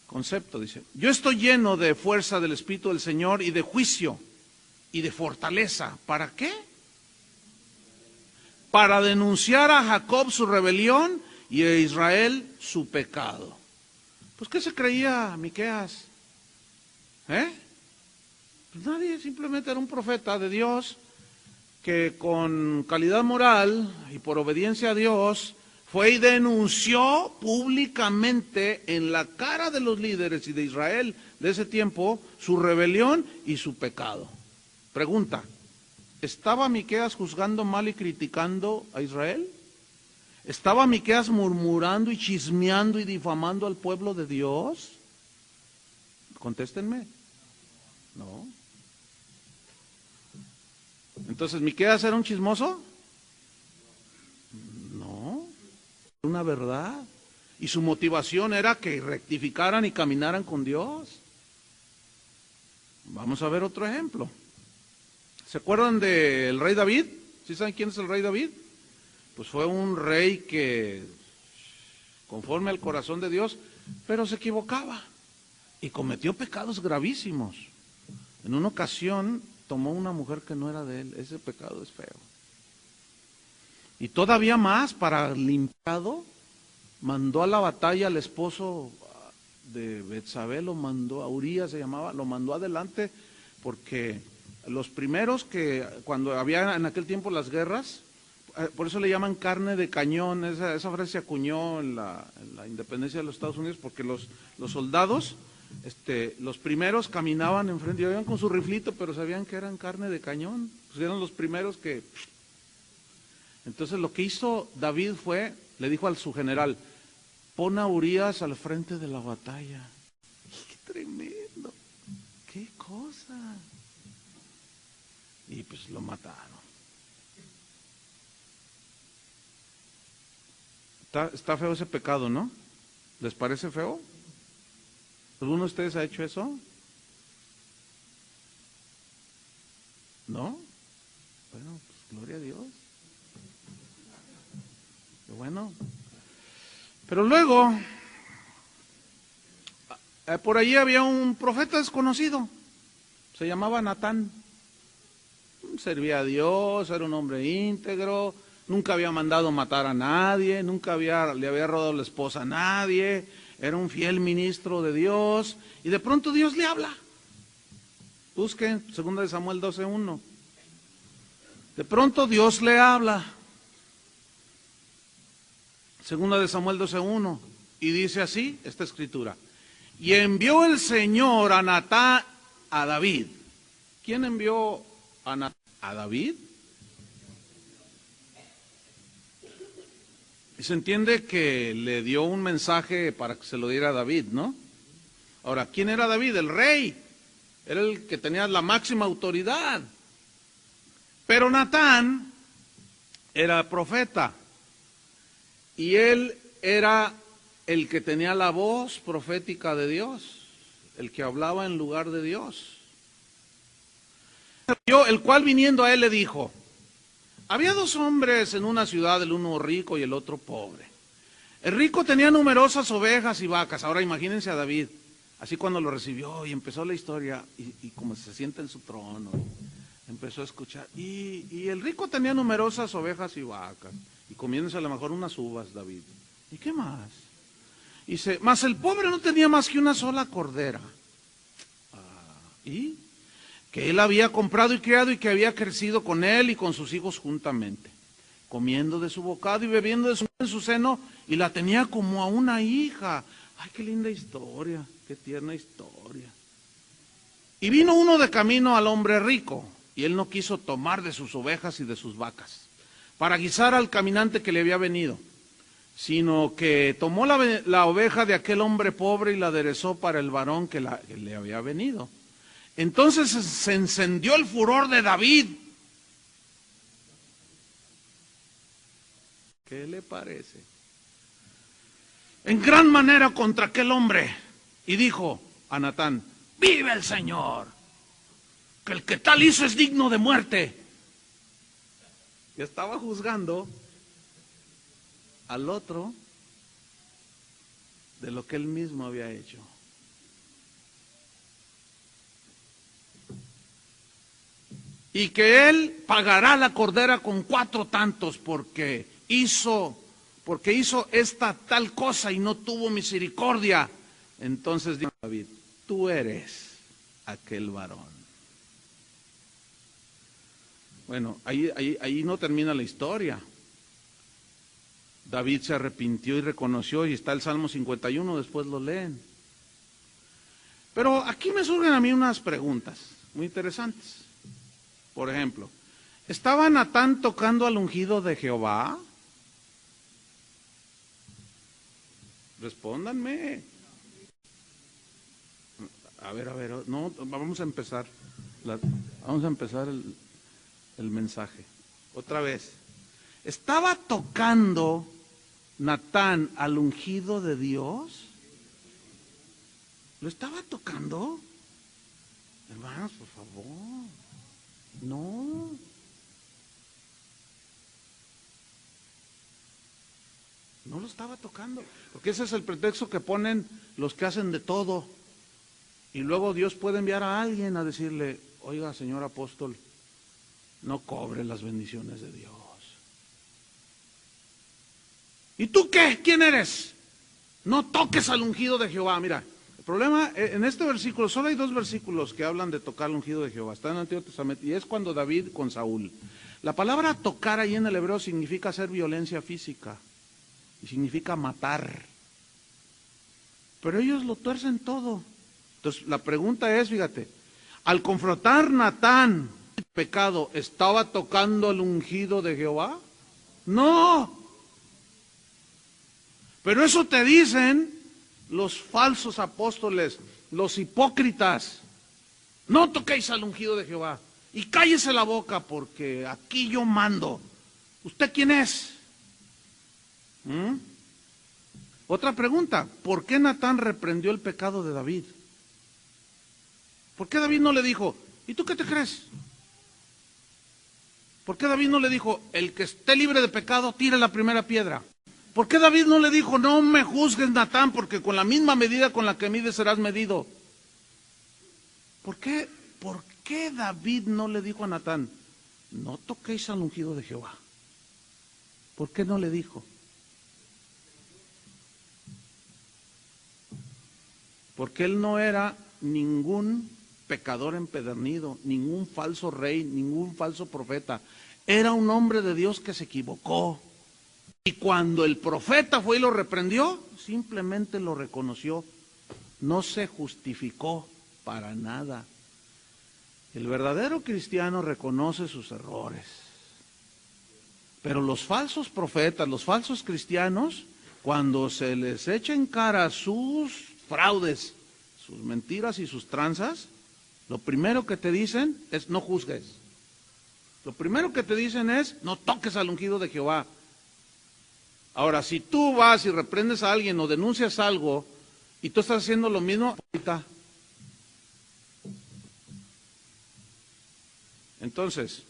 concepto. Dice, yo estoy lleno de fuerza del Espíritu del Señor y de juicio y de fortaleza. ¿Para qué? Para denunciar a Jacob su rebelión y a Israel su pecado. Pues ¿qué se creía Miqueas? Pues nadie, simplemente era un profeta de Dios que con calidad moral y por obediencia a Dios fue y denunció públicamente en la cara de los líderes y de Israel de ese tiempo su rebelión y su pecado. Pregunta, ¿estaba Miqueas juzgando mal y criticando a Israel? ¿Estaba Miqueas murmurando y chismeando y difamando al pueblo de Dios? Contéstenme. No. Entonces, ¿Miqueas era un chismoso? No. Una verdad. Y su motivación era que rectificaran y caminaran con Dios. Vamos a ver otro ejemplo. ¿Se acuerdan del rey David? ¿Sí saben quién es el rey David? Pues fue un rey que, conforme al corazón de Dios, pero se equivocaba y cometió pecados gravísimos. En una ocasión tomó una mujer que no era de él. Ese pecado es feo. Y todavía más, para limpiado, mandó a la batalla al esposo de Betsabé, lo mandó, a Urías se llamaba, lo mandó adelante, porque los primeros que, cuando había en aquel tiempo las guerras, por eso le llaman carne de cañón, esa frase se acuñó en la independencia de los Estados Unidos, porque los soldados, los primeros caminaban enfrente, iban con su riflito, pero sabían que eran carne de cañón, pues eran los primeros que... Entonces lo que hizo David fue, le dijo a su general, pon a Urías al frente de la batalla. ¡Qué tremendo! ¡Qué cosa! Y pues lo mataron. Está feo ese pecado, ¿no? ¿Les parece feo? ¿Alguno de ustedes ha hecho eso? ¿No? Bueno, pues gloria a Dios. Qué bueno. Pero luego, por allí había un profeta desconocido, se llamaba Natán. Servía a Dios, era un hombre íntegro, nunca había mandado matar a nadie, nunca le había robado la esposa a nadie, era un fiel ministro de Dios, y de pronto Dios le habla. Busquen 2 Samuel 12:1. De pronto Dios le habla. 2 Samuel 12:1, y dice así esta escritura: y envió el Señor a Natán a David. ¿Quién envió a Natán? ¿A David? Y se entiende que le dio un mensaje para que se lo diera a David, ¿no? Ahora, ¿quién era David? El rey. Era el que tenía la máxima autoridad. Pero Natán era profeta. Y él era el que tenía la voz profética de Dios, el que hablaba en lugar de Dios. el cual viniendo a él le dijo, había dos hombres en una ciudad, el uno rico y el otro pobre. El rico tenía numerosas ovejas y vacas. Ahora imagínense a David, así cuando lo recibió y empezó la historia, y como se sienta en su trono, empezó a escuchar. Y el rico tenía numerosas ovejas y vacas, y comiéndose a lo mejor unas uvas, David. ¿Y qué más? Dice, mas el pobre no tenía más que una sola cordera. ¿Y? Que él había comprado y criado y que había crecido con él y con sus hijos juntamente, comiendo de su bocado y bebiendo de su seno, y la tenía como a una hija. Ay, qué linda historia, qué tierna historia. Y vino uno de camino al hombre rico, y él no quiso tomar de sus ovejas y de sus vacas, para guisar al caminante que le había venido, sino que tomó la oveja de aquel hombre pobre y la aderezó para el varón que le había venido. Entonces se encendió el furor de David. ¿Qué le parece? En gran manera contra aquel hombre. Y dijo a Natán, vive el Señor, que el que tal hizo es digno de muerte. Y estaba juzgando al otro de lo que él mismo había hecho. Y que él pagará la cordera con 4 tantos porque hizo esta tal cosa y no tuvo misericordia. Entonces dijo David, tú eres aquel varón. Bueno, ahí no termina la historia. David se arrepintió y reconoció, y está el Salmo 51, después lo leen. Pero aquí me surgen a mí unas preguntas muy interesantes. Por ejemplo, ¿estaba Natán tocando al ungido de Jehová? Respóndanme. A ver, no, vamos a empezar el mensaje. Otra vez. ¿Estaba tocando Natán al ungido de Dios? ¿Lo estaba tocando? Hermanos, por favor. No. No lo estaba tocando. Porque ese es el pretexto que ponen los que hacen de todo. Y luego Dios puede enviar a alguien a decirle, oiga, señor apóstol, no cobre las bendiciones de Dios. ¿Y tú qué? ¿Quién eres? No toques al ungido de Jehová. Mira, el problema en este versículo, solo hay 2 versículos que hablan de tocar al ungido de Jehová. Está en el Antiguo Testamento y es cuando David con Saúl. La palabra tocar ahí en el hebreo significa hacer violencia física y significa matar. Pero ellos lo tuercen todo. Entonces la pregunta es, fíjate, al confrontar Natán el pecado, ¿estaba tocando al ungido de Jehová? No. Pero eso te dicen los falsos apóstoles, los hipócritas. No toquéis al ungido de Jehová y cállese la boca porque aquí yo mando. ¿Usted quién es? Otra pregunta, ¿por qué Natán reprendió el pecado de David? ¿Por qué David no le dijo, ¿y tú qué te crees? ¿Por qué David no le dijo, el que esté libre de pecado, tire la primera piedra? ¿Por qué David no le dijo, no me juzgues, Natán, porque con la misma medida con la que mides serás medido? ¿Por qué David no le dijo a Natán, no toquéis al ungido de Jehová? ¿Por qué no le dijo? Porque él no era ningún pecador empedernido, ningún falso rey, ningún falso profeta. Era un hombre de Dios que se equivocó. Y cuando el profeta fue y lo reprendió, simplemente lo reconoció. No se justificó para nada. El verdadero cristiano reconoce sus errores. Pero los falsos profetas, los falsos cristianos, cuando se les echa en cara sus fraudes, sus mentiras y sus tranzas, lo primero que te dicen es no juzgues. Lo primero que te dicen es no toques al ungido de Jehová. Ahora, si tú vas y reprendes a alguien o denuncias algo y tú estás haciendo lo mismo, Entonces,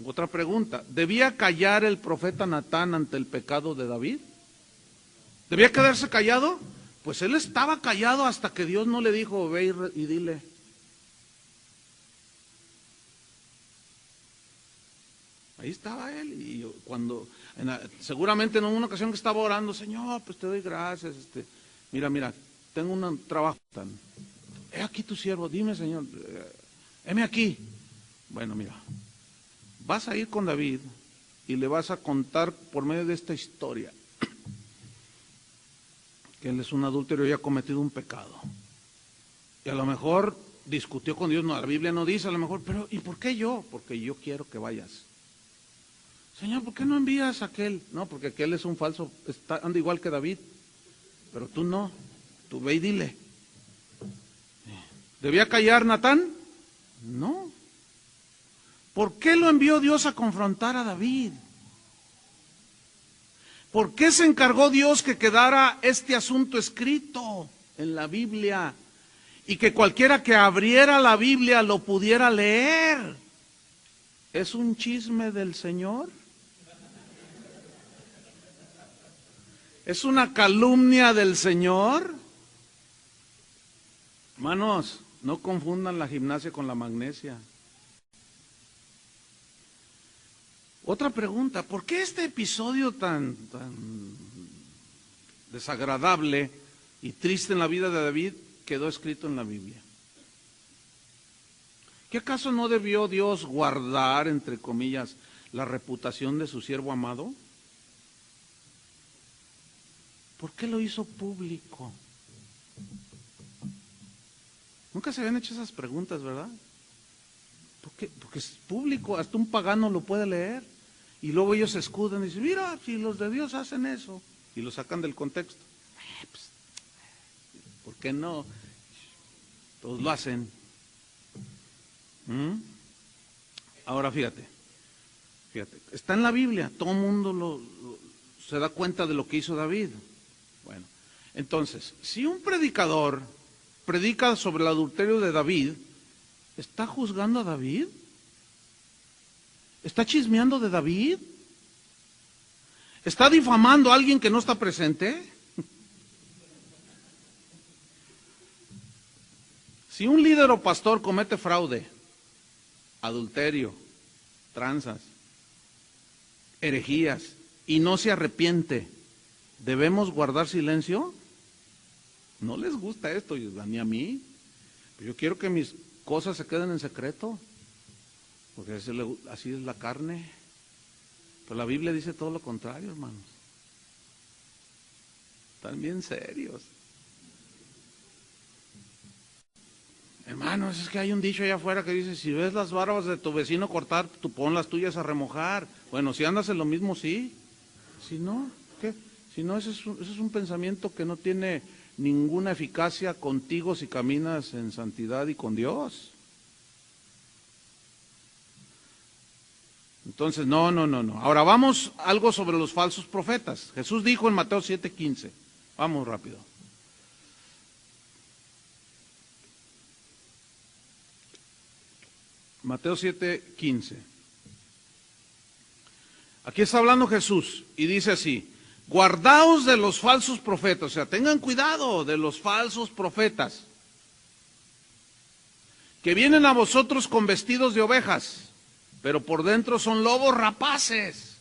otra pregunta, ¿debía callar el profeta Natán ante el pecado de David? ¿Debía quedarse callado? Pues él estaba callado hasta que Dios no le dijo, ve y dile. Ahí estaba él, y cuando, seguramente en una ocasión que estaba orando, Señor, pues te doy gracias, mira, tengo un trabajo tan, he aquí tu siervo, dime Señor, heme aquí. Bueno, mira, vas a ir con David y le vas a contar por medio de esta historia que él es un adúltero y ha cometido un pecado. Y a lo mejor discutió con Dios, no, la Biblia no dice, a lo mejor, pero ¿y por qué yo? Porque yo quiero que vayas. Señor, ¿por qué no envías a aquel? No, porque aquel es un falso, anda igual que David, pero tú no, tú ve y dile. ¿Debía callar Natán? No. ¿Por qué lo envió Dios a confrontar a David? ¿Por qué se encargó Dios que quedara este asunto escrito en la Biblia y que cualquiera que abriera la Biblia lo pudiera leer? ¿Es un chisme del Señor? ¿Es una calumnia del Señor? Hermanos, no confundan la gimnasia con la magnesia. Otra pregunta, ¿por qué este episodio tan desagradable y triste en la vida de David quedó escrito en la Biblia? ¿Qué acaso no debió Dios guardar, entre comillas, la reputación de su siervo amado? ¿Por qué lo hizo público? Nunca se habían hecho esas preguntas, ¿verdad? ¿Por qué? Porque es público, hasta un pagano lo puede leer. Y luego ellos se escudan y dicen, mira, si los de Dios hacen eso. Y lo sacan del contexto. Pues, ¿por qué no? Todos lo hacen. Ahora fíjate, está en la Biblia, todo el mundo se da cuenta de lo que hizo David. Bueno, entonces, si un predicador predica sobre el adulterio de David, ¿está juzgando a David? ¿Está chismeando de David? ¿Está difamando a alguien que no está presente? Si un líder o pastor comete fraude, adulterio, tranzas, herejías, y no se arrepiente, ¿debemos guardar silencio? No les gusta esto, ni a mí. Yo quiero que mis cosas se queden en secreto, porque así es la carne. Pero la Biblia dice todo lo contrario, hermanos. Están bien serios. Hermanos, es que hay un dicho allá afuera que dice, si ves las barbas de tu vecino cortar, tú pon las tuyas a remojar. Bueno, si andas en lo mismo, sí. Si no, ¿qué? Si no, ese es un pensamiento que no tiene ninguna eficacia contigo si caminas en santidad y con Dios. Entonces, no. Ahora vamos algo sobre los falsos profetas. Jesús dijo en Mateo 7:15. Vamos rápido. Mateo 7:15. Aquí está hablando Jesús y dice así, guardaos de los falsos profetas, o sea, tengan cuidado de los falsos profetas, que vienen a vosotros con vestidos de ovejas, pero por dentro son lobos rapaces.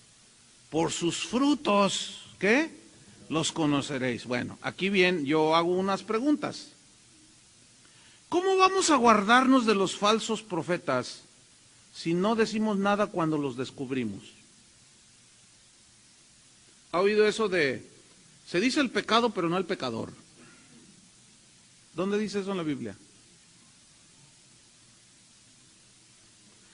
Por sus frutos, ¿qué? Los conoceréis. Bueno, aquí bien, yo hago unas preguntas. ¿Cómo vamos a guardarnos de los falsos profetas si no decimos nada cuando los descubrimos? ¿Ha oído eso de, se dice el pecado pero no el pecador? ¿Dónde dice eso en la Biblia?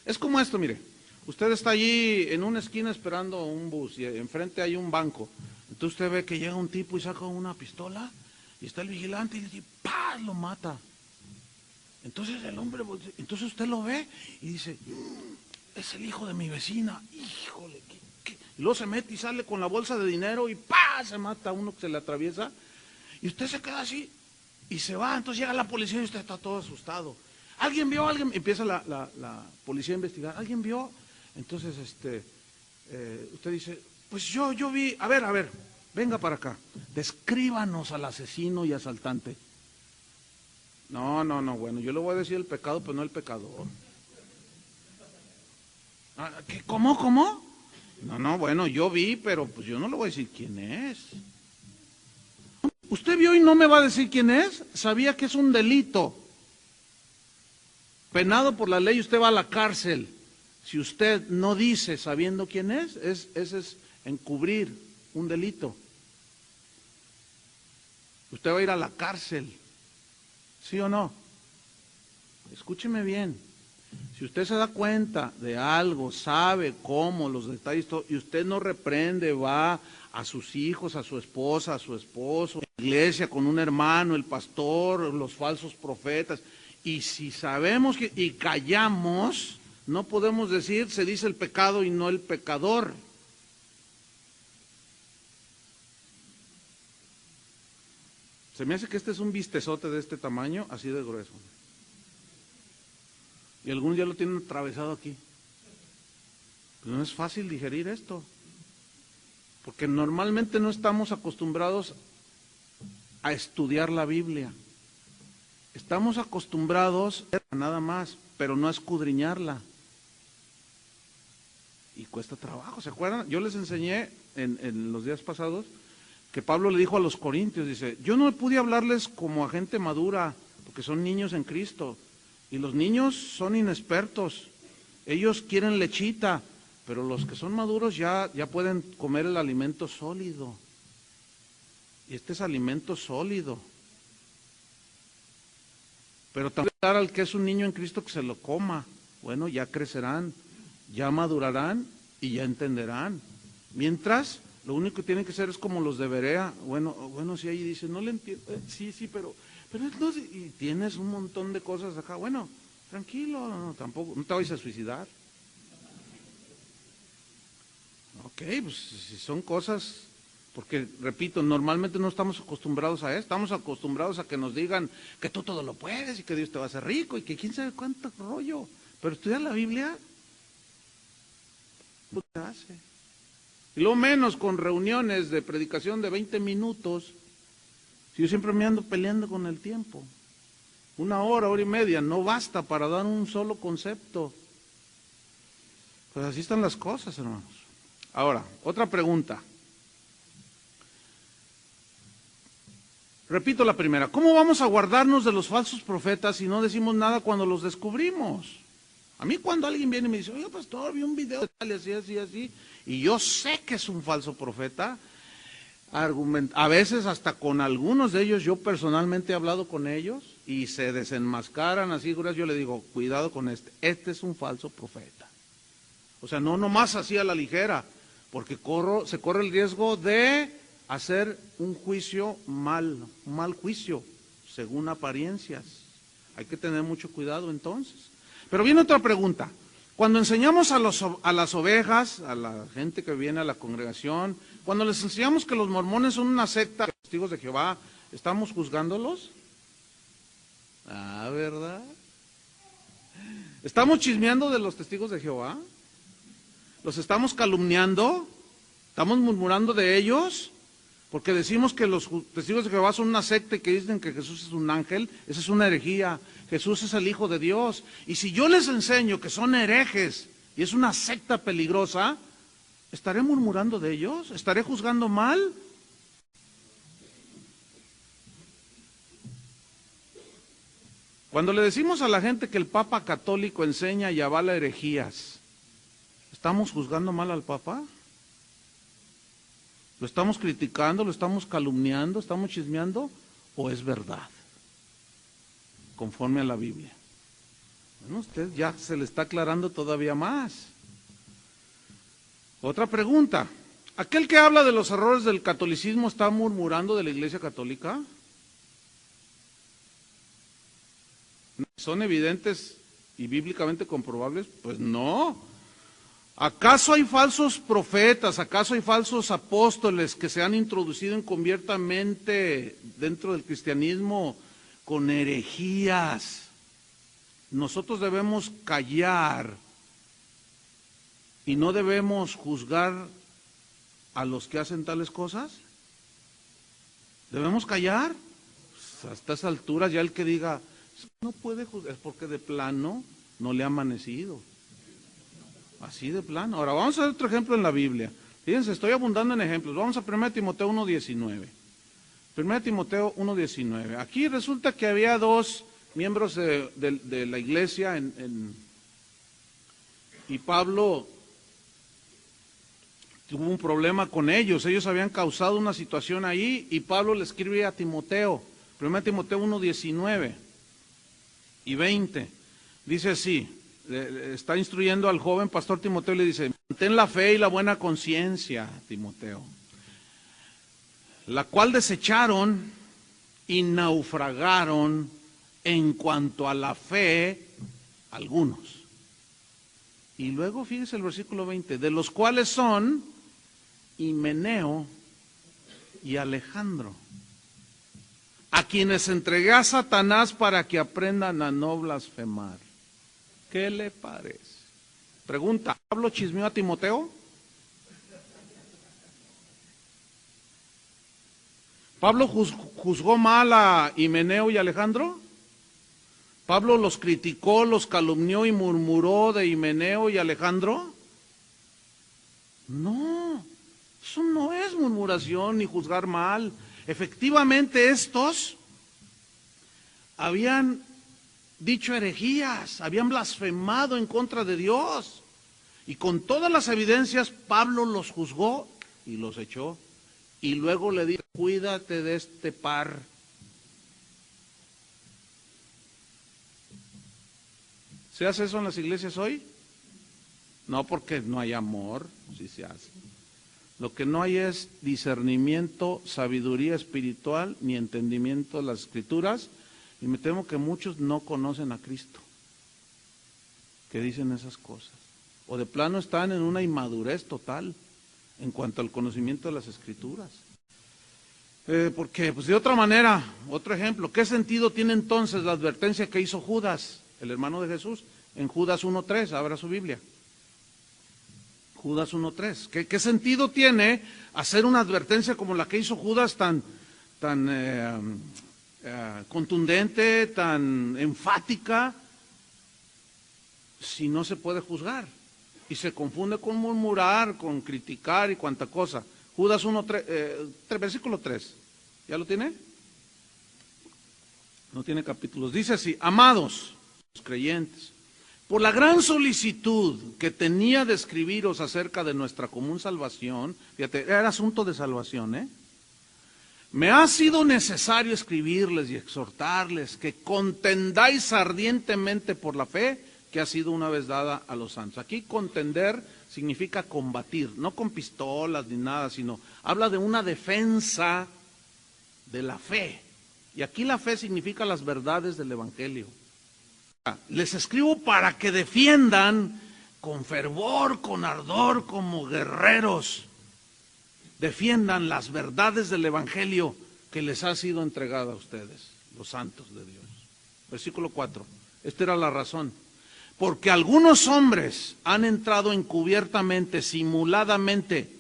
Es como esto, mire, usted está allí en una esquina esperando un bus y enfrente hay un banco. Entonces usted ve que llega un tipo y saca una pistola y está el vigilante y dice, ¡pah!, lo mata. Entonces el hombre, entonces usted lo ve y dice, es el hijo de mi vecina, híjole, ¿qué? Y luego se mete y sale con la bolsa de dinero y ¡pah!, se mata a uno que se le atraviesa y usted se queda así y se va. Entonces llega la policía y usted está todo asustado. ¿Alguien vio? ¿Alguien? Empieza la policía a investigar. ¿Alguien vio? Entonces, usted dice, pues yo vi, a ver, venga para acá, descríbanos al asesino y asaltante. No, bueno, yo le voy a decir el pecado, pero no el pecador. ¿Qué? ¿Cómo? No, bueno, yo vi, pero pues yo no le voy a decir quién es. ¿Usted vio y no me va a decir quién es? Sabía que es un delito. Penado por la ley, usted va a la cárcel. Si usted no dice sabiendo quién ese es encubrir un delito. Usted va a ir a la cárcel. ¿Sí o no? Escúcheme bien. Si usted se da cuenta de algo, sabe cómo, los detalles, todo, y usted no reprende, va a sus hijos, a su esposa, a su esposo, a la iglesia con un hermano, el pastor, los falsos profetas, y si sabemos y callamos, no podemos decir, se dice el pecado y no el pecador. Se me hace que este es un bistezote de este tamaño, así de grueso. Y algunos ya lo tienen atravesado aquí. Pero no es fácil digerir esto, porque normalmente no estamos acostumbrados a estudiar la Biblia. Estamos acostumbrados a nada más, pero no a escudriñarla. Y cuesta trabajo, ¿se acuerdan? Yo les enseñé en los días pasados que Pablo le dijo a los corintios, dice, yo no pude hablarles como a gente madura, porque son niños en Cristo. Y los niños son inexpertos, ellos quieren lechita, pero los que son maduros ya pueden comer el alimento sólido. Y este es alimento sólido. Pero también al que es un niño en Cristo que se lo coma. Bueno, ya crecerán, ya madurarán y ya entenderán. Mientras, lo único que tienen que hacer es como los de Berea. Bueno, si ahí dice, no le entiendo, sí, pero no, y tienes un montón de cosas acá. Bueno, tranquilo, no, tampoco, no te vayas a suicidar. Ok, pues si son cosas, porque repito, normalmente no estamos acostumbrados a eso, estamos acostumbrados a que nos digan que tú todo lo puedes y que Dios te va a hacer rico y que quién sabe cuánto rollo. Pero estudiar la Biblia, ¿qué te hace? Y lo menos con reuniones de predicación de 20 minutos. Yo siempre me ando peleando con el tiempo. 1 hora, hora y media, no basta para dar un solo concepto. Pues así están las cosas, hermanos. Ahora, otra pregunta. Repito la primera, ¿cómo vamos a guardarnos de los falsos profetas si no decimos nada cuando los descubrimos? A mí cuando alguien viene y me dice, oye pastor, vi un video de tal, así, y yo sé que es un falso profeta, a veces hasta con algunos de ellos, yo personalmente he hablado con ellos y se desenmascaran así, yo le digo, cuidado con este es un falso profeta. O sea, no nomás así a la ligera, porque se corre el riesgo de hacer un juicio un mal juicio, según apariencias. Hay que tener mucho cuidado entonces. Pero viene otra pregunta. Cuando enseñamos a las ovejas, a la gente que viene a la congregación, cuando les enseñamos que los mormones son una secta de testigos de Jehová, ¿estamos juzgándolos? ¿Verdad? ¿Estamos chismeando de los testigos de Jehová? ¿Los estamos calumniando? ¿Estamos murmurando de ellos? Porque decimos que los testigos de Jehová son una secta y que dicen que Jesús es un ángel. Esa es una herejía. Jesús es el Hijo de Dios. Y si yo les enseño que son herejes y es una secta peligrosa, ¿estaré murmurando de ellos? ¿Estaré juzgando mal? Cuando le decimos a la gente que el Papa católico enseña y avala herejías, ¿estamos juzgando mal al Papa? ¿Lo estamos criticando, lo estamos calumniando, estamos chismeando o es verdad? Conforme a la Biblia. Bueno, usted ya se le está aclarando todavía más. Otra pregunta. ¿Aquel que habla de los errores del catolicismo está murmurando de la Iglesia Católica? ¿Son evidentes y bíblicamente comprobables? Pues no. ¿Acaso hay falsos profetas, acaso hay falsos apóstoles que se han introducido encubiertamente dentro del cristianismo con herejías? nosotros debemos callar y no debemos juzgar a los que hacen tales cosas. ¿Debemos callar? Pues a estas alturas ya el que diga, no puede juzgar, es porque de plano no le ha amanecido. Así de plano. Ahora vamos a ver otro ejemplo en la Biblia. Fíjense, estoy abundando en ejemplos. Vamos a 1 Timoteo 1:19. 1 Timoteo 1:19. Aquí resulta que había dos miembros de la iglesia y Pablo tuvo un problema con ellos. Ellos habían causado una situación ahí y Pablo le escribe a Timoteo. 1 Timoteo 1:19 y 20. Dice así. Está instruyendo al joven pastor Timoteo y le dice: mantén la fe y la buena conciencia, Timoteo, la cual desecharon y naufragaron en cuanto a la fe algunos. Y luego fíjese el versículo 20, de los cuales son Himeneo y Alejandro, a quienes entregué a Satanás para que aprendan a no blasfemar. ¿Qué le parece? Pregunta, ¿Pablo chismeó a Timoteo? ¿Pablo juzgó mal a Himeneo y Alejandro? ¿Pablo los criticó, los calumnió y murmuró de Himeneo y Alejandro? No, eso no es murmuración ni juzgar mal. Efectivamente estos habían dicho herejías, habían blasfemado en contra de Dios. Y con todas las evidencias, Pablo los juzgó y los echó. Y luego le dijo, cuídate de este par. ¿Se hace eso en las iglesias hoy? No, porque no hay amor, sí se hace. Lo que no hay es discernimiento, sabiduría espiritual, ni entendimiento de las Escrituras. Y me temo que muchos no conocen a Cristo, que dicen esas cosas. O de plano están en una inmadurez total en cuanto al conocimiento de las Escrituras. Porque, pues de otra manera, otro ejemplo, ¿qué sentido tiene entonces la advertencia que hizo Judas, el hermano de Jesús, en Judas 1:3? Abra su Biblia. Judas 1:3. ¿Qué sentido tiene hacer una advertencia como la que hizo Judas tan contundente, tan enfática, si no se puede juzgar? Y se confunde con murmurar, con criticar y cuanta cosa. Judas 1:3, versículo 3. ¿Ya lo tiene? No tiene capítulos. Dice así: amados, los creyentes, por la gran solicitud que tenía de escribiros acerca de nuestra común salvación, fíjate, era asunto de salvación, me ha sido necesario escribirles y exhortarles que contendáis ardientemente por la fe que ha sido una vez dada a los santos. Aquí contender significa combatir, no con pistolas ni nada, sino habla de una defensa de la fe. Y aquí la fe significa las verdades del Evangelio. Les escribo para que defiendan con fervor, con ardor, como guerreros, defiendan las verdades del Evangelio que les ha sido entregada a ustedes, los santos de Dios. Versículo 4, esta era la razón. Porque algunos hombres han entrado encubiertamente, simuladamente,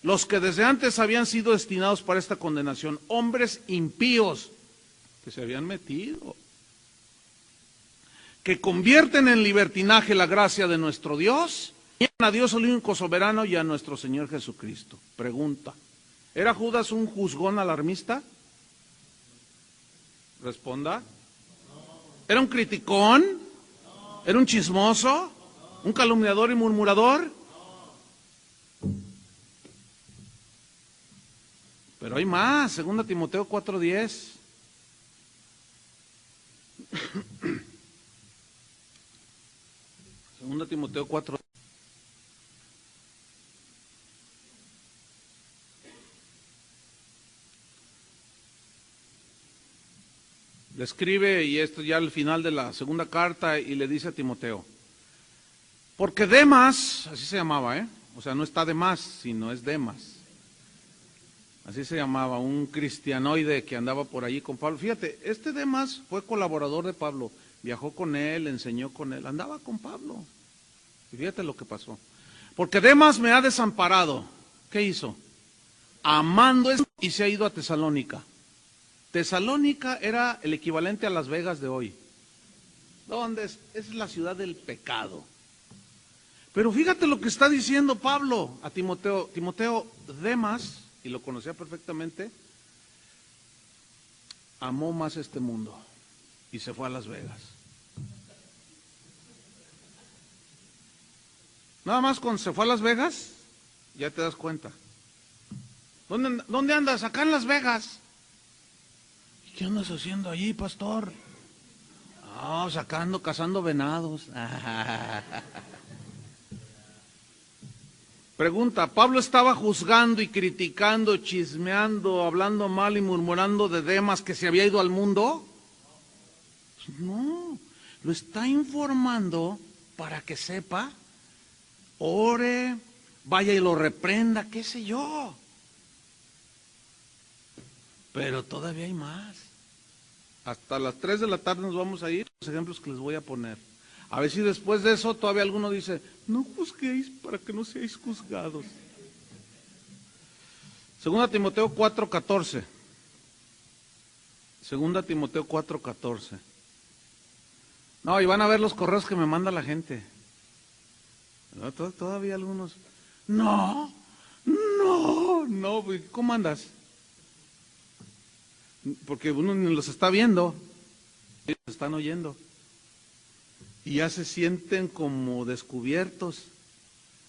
los que desde antes habían sido destinados para esta condenación, hombres impíos que se habían metido, que convierten en libertinaje la gracia de nuestro Dios, y a Dios el único soberano y a nuestro Señor Jesucristo. Pregunta, ¿era Judas un juzgón alarmista? Responda. ¿Era un criticón? ¿Era un chismoso? ¿Un calumniador y murmurador? Pero hay más, 2 Timoteo 4:10. Segunda Timoteo 4. Le escribe, y esto ya al final de la segunda carta, y le dice a Timoteo, porque Demas, así se llamaba, o sea, no está Demas, sino es Demas. Así se llamaba, un cristianoide que andaba por allí con Pablo. Fíjate, este Demas fue colaborador de Pablo. viajó con él, enseñó con él, andaba con Pablo. Y fíjate lo que pasó. Porque Demas me ha desamparado. ¿Qué hizo? Amando eso y se ha ido a Tesalónica. Tesalónica era el equivalente a Las Vegas de hoy. ¿Dónde es? Es la ciudad del pecado. Pero fíjate lo que está diciendo Pablo a Timoteo. Timoteo, Demas, y lo conocía perfectamente, amó más este mundo y se fue a Las Vegas. Nada más cuando se fue a Las Vegas, ya te das cuenta. ¿Dónde andas? Acá en Las Vegas. ¿Qué andas haciendo allí, pastor? Ah, sacando, cazando venados. Pregunta, ¿Pablo estaba juzgando y criticando, chismeando, hablando mal y murmurando de Demas que se había ido al mundo? No, lo está informando para que sepa, ore, vaya y lo reprenda, qué sé yo. Pero todavía hay más. Hasta las 3 de la tarde nos vamos a ir, los ejemplos que les voy a poner. A ver si después de eso todavía alguno dice, no juzguéis para que no seáis juzgados. 2 Timoteo 4:14. 2 Timoteo 4:14. No, y van a ver los correos que me manda la gente. No, todavía algunos. No, ¿cómo andas? Porque uno ni los está viendo, ellos están oyendo. Y ya se sienten como descubiertos,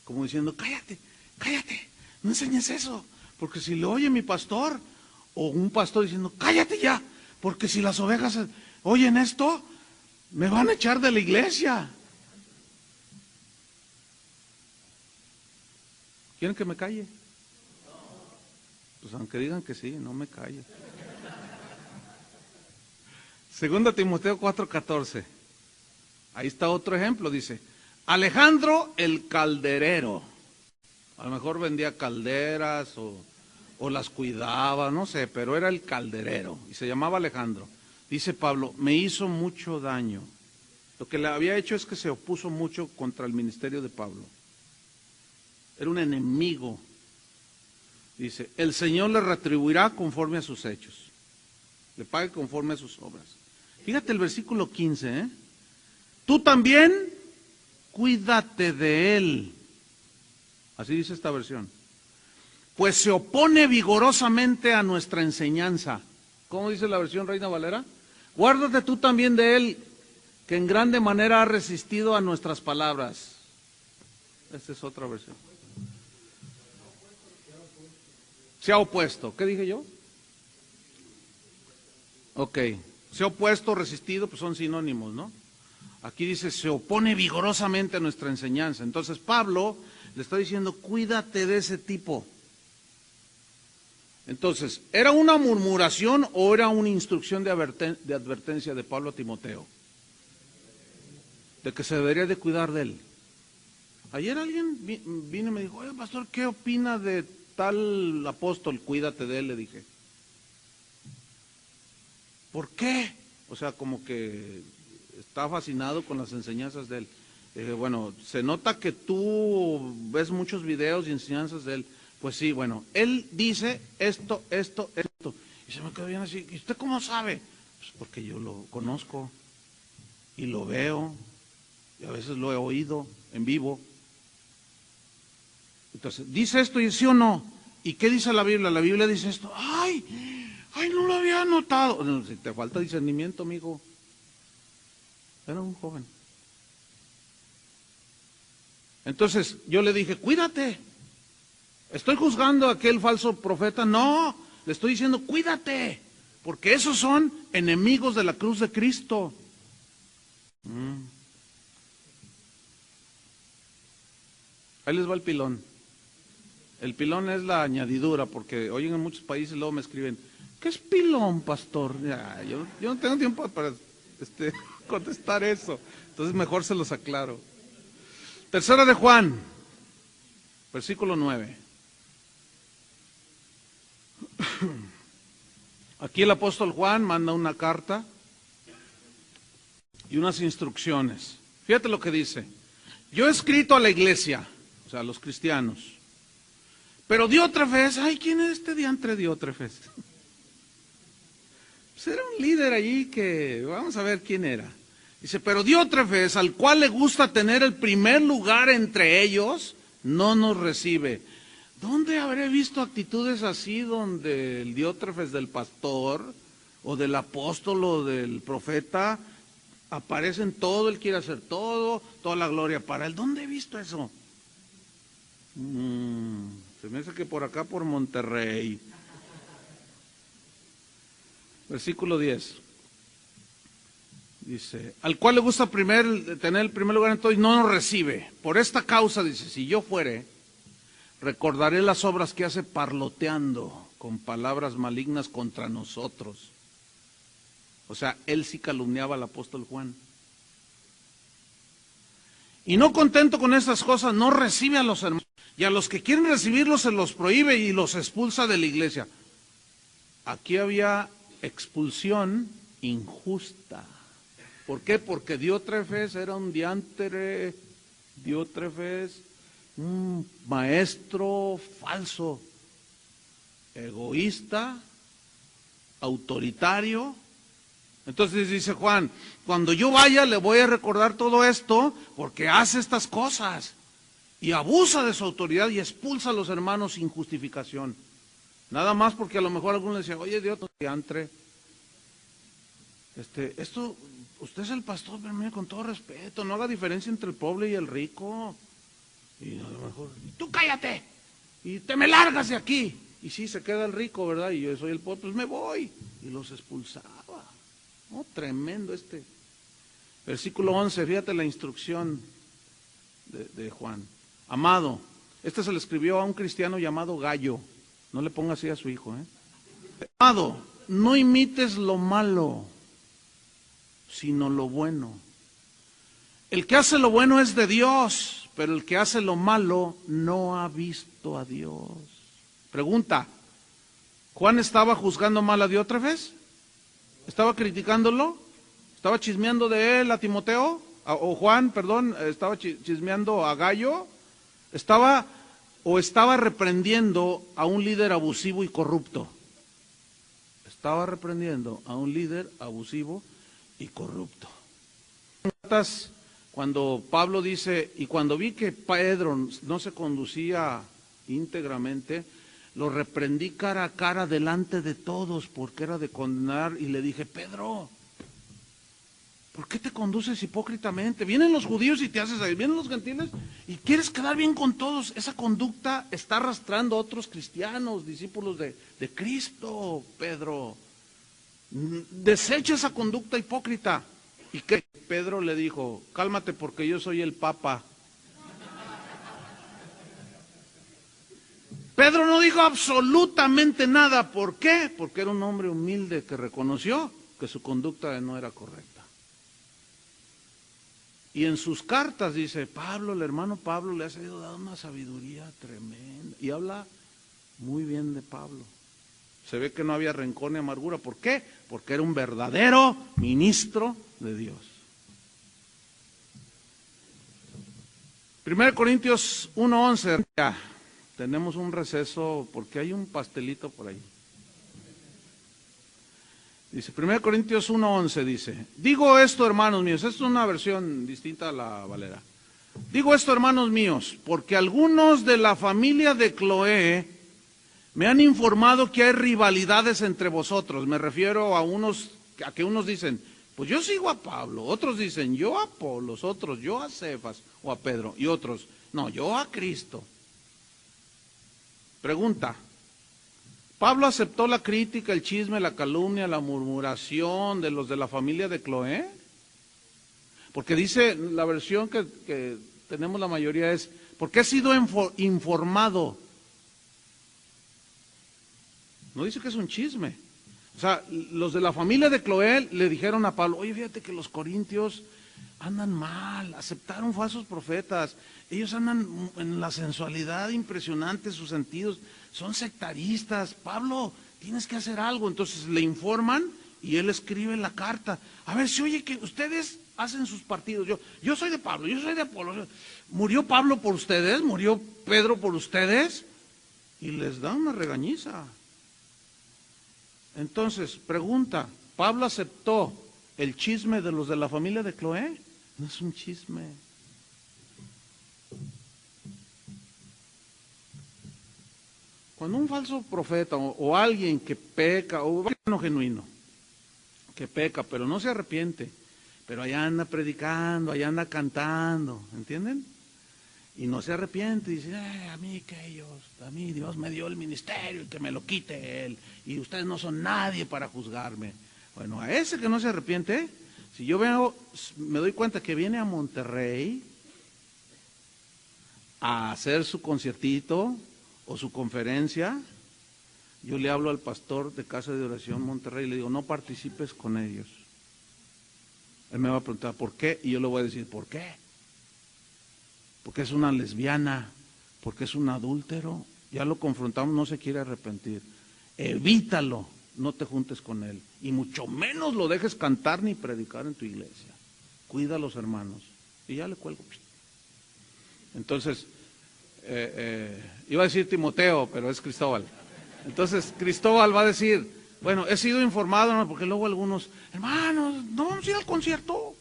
como diciendo, cállate, no enseñes eso, porque si lo oye mi pastor, o un pastor diciendo, cállate ya, porque si las ovejas oyen esto, me van a echar de la iglesia. ¿Quieren que me calle? Pues aunque digan que sí, no me calle. 2 Timoteo 4:14. Ahí está otro ejemplo, dice, Alejandro el calderero. A lo mejor vendía calderas o las cuidaba, no sé, pero era el calderero y se llamaba Alejandro. Dice Pablo, me hizo mucho daño. Lo que le había hecho es que se opuso mucho contra el ministerio de Pablo. Era un enemigo. Dice, el Señor le retribuirá conforme a sus hechos. Le pague conforme a sus obras. Fíjate el versículo 15, ¿eh? Tú también cuídate de él. Así dice esta versión. Pues se opone vigorosamente a nuestra enseñanza. ¿Cómo dice la versión Reina Valera? Guárdate tú también de él, que en grande manera ha resistido a nuestras palabras. Esta es otra versión. Se ha opuesto. ¿Qué dije yo? Ok. Se ha opuesto, resistido, pues son sinónimos, ¿no? Aquí dice, se opone vigorosamente a nuestra enseñanza. Entonces Pablo le está diciendo, cuídate de ese tipo. Entonces, ¿era una murmuración o era una instrucción de advertencia de Pablo a Timoteo? De que se debería de cuidar de él. Ayer alguien vino y me dijo, oye, pastor, ¿qué opina de tal apóstol? Cuídate de él, le dije. ¿Por qué? O sea, como que está fascinado con las enseñanzas de él. Bueno, se nota que tú ves muchos videos y enseñanzas de él. Pues sí, bueno, él dice esto. Y se me quedó bien así. ¿Y usted cómo sabe? Pues porque yo lo conozco y lo veo y a veces lo he oído en vivo. Entonces, ¿dice esto y sí o no? ¿Y qué dice la Biblia? La Biblia dice esto. ¡Ay, no lo había notado! No, si te falta discernimiento, amigo. Era un joven. Entonces, yo le dije, cuídate. ¿Estoy juzgando a aquel falso profeta? No, le estoy diciendo, cuídate. Porque esos son enemigos de la cruz de Cristo. Ahí les va el pilón. El pilón es la añadidura, porque oyen en muchos países, luego me escriben, ¿qué es pilón, pastor? Ya, yo no tengo tiempo para contestar eso, entonces mejor se los aclaro. 3 de Juan, versículo 9. Aquí el apóstol Juan manda una carta y unas instrucciones. Fíjate lo que dice. Yo he escrito a la iglesia, o sea, a los cristianos, pero Diótrefes, ay, ¿quién es este diantre Diótrefes? Pues era un líder allí que, vamos a ver quién era. Dice, pero Diótrefes, al cual le gusta tener el primer lugar entre ellos, no nos recibe. ¿Dónde habré visto actitudes así donde el Diótrefes del pastor o del apóstol o del profeta aparece en todo, él quiere hacer todo, toda la gloria para él? ¿Dónde he visto eso? Se me hace que por acá, por Monterrey. Versículo 10. Dice, al cual le gusta tener el primer lugar en todo y no nos recibe. Por esta causa, dice, si yo fuere, recordaré las obras que hace parloteando con palabras malignas contra nosotros. O sea, él sí calumniaba al apóstol Juan. Y no contento con estas cosas, no recibe a los hermanos. Y a los que quieren recibirlos se los prohíbe y los expulsa de la iglesia. Aquí había expulsión injusta. ¿Por qué? Porque Diótrefes era un diantre, Diótrefes, un maestro falso, egoísta, autoritario. Entonces dice Juan, cuando yo vaya le voy a recordar todo esto porque hace estas cosas y abusa de su autoridad y expulsa a los hermanos sin justificación. Nada más porque a lo mejor alguno le decía, oye, Dios, diantre, esto, usted es el pastor, pero mire, con todo respeto, no haga diferencia entre el pobre y el rico. Y a lo mejor, tú cállate, y te me largas de aquí. Y sí, se queda el rico, ¿verdad? Y yo soy el pobre, pues me voy. Y los expulsaba. Oh, tremendo Versículo 11, fíjate la instrucción de Juan. Amado, se le escribió a un cristiano llamado Gallo. No le ponga así a su hijo, Amado, no imites lo malo, sino lo bueno. El que hace lo bueno es de Dios, pero el que hace lo malo no ha visto a Dios. Pregunta, ¿Juan estaba juzgando mal a Diótrefes? ¿Estaba criticándolo? ¿Estaba chismeando de él a Timoteo? O Juan, perdón, estaba chismeando a Gallo. ¿Estaba reprendiendo a un líder abusivo y corrupto? Estaba reprendiendo a un líder abusivo y corrupto. Cuando Pablo dice, y cuando vi que Pedro no se conducía íntegramente, lo reprendí cara a cara delante de todos porque era de condenar y le dije, Pedro, ¿por qué te conduces hipócritamente? Vienen los judíos y te haces ahí, vienen los gentiles y quieres quedar bien con todos. Esa conducta está arrastrando a otros cristianos, discípulos de Cristo, Pedro. Desecha esa conducta hipócrita. Y que Pedro le dijo, cálmate porque yo soy el Papa. Pedro no dijo absolutamente nada. ¿Por qué? Porque era un hombre humilde que reconoció que su conducta no era correcta. Y en sus cartas dice, Pablo, el hermano Pablo le ha sido dado una sabiduría tremenda. Y habla muy bien de Pablo. Se ve que no había rencor ni amargura. ¿Por qué? Porque era un verdadero ministro de Dios. 1 Corintios 1:11. Ya, tenemos un receso porque hay un pastelito por ahí. Dice, 1 Corintios 1:11 dice, digo esto, hermanos míos, esto es una versión distinta a la Valera. Digo esto, hermanos míos, porque algunos de la familia de Cloé me han informado que hay rivalidades entre vosotros. Me refiero a que unos dicen, pues yo sigo a Pablo, otros dicen, yo a Apolos, otros, yo a Cefas o a Pedro, y otros, no, yo a Cristo. Pregunta, ¿Pablo aceptó la crítica, el chisme, la calumnia, la murmuración de los de la familia de Cloé? Porque dice, la versión que tenemos la mayoría es, porque he sido informado. No dice que es un chisme. O sea, los de la familia de Cloé le dijeron a Pablo, oye, fíjate que los corintios andan mal, aceptaron falsos profetas, ellos andan en la sensualidad impresionante, sus sentidos, son sectaristas, Pablo, tienes que hacer algo. Entonces le informan y él escribe la carta. A ver, si oye que ustedes hacen sus partidos. Yo soy de Pablo, yo soy de Apolo. ¿Murió Pablo por ustedes? ¿Murió Pedro por ustedes? Y les da una regañiza. Entonces, pregunta, ¿Pablo aceptó el chisme de los de la familia de Cloé? No es un chisme. Cuando un falso profeta o alguien que peca, o un cristiano genuino, que peca, pero no se arrepiente, pero allá anda predicando, allá anda cantando, ¿entienden? Y no se arrepiente, dice, a mí que ellos, a mí Dios me dio el ministerio y que me lo quite Él, y ustedes no son nadie para juzgarme. Bueno, a ese que no se arrepiente, si yo veo, me doy cuenta que viene a Monterrey a hacer su conciertito o su conferencia, yo le hablo al pastor de Casa de Oración Monterrey y le digo, no participes con ellos. Él me va a preguntar, ¿por qué? Y yo le voy a decir, ¿por qué? Porque es una lesbiana, porque es un adúltero. Ya lo confrontamos, no se quiere arrepentir. Evítalo, no te juntes con él. Y mucho menos lo dejes cantar ni predicar en tu iglesia. Cuida a los hermanos. Y ya le cuelgo. Entonces, iba a decir Timoteo, pero es Cristóbal. Entonces, Cristóbal va a decir, bueno, he sido informado, ¿no? Porque luego algunos, hermanos, no vamos a ir al concierto.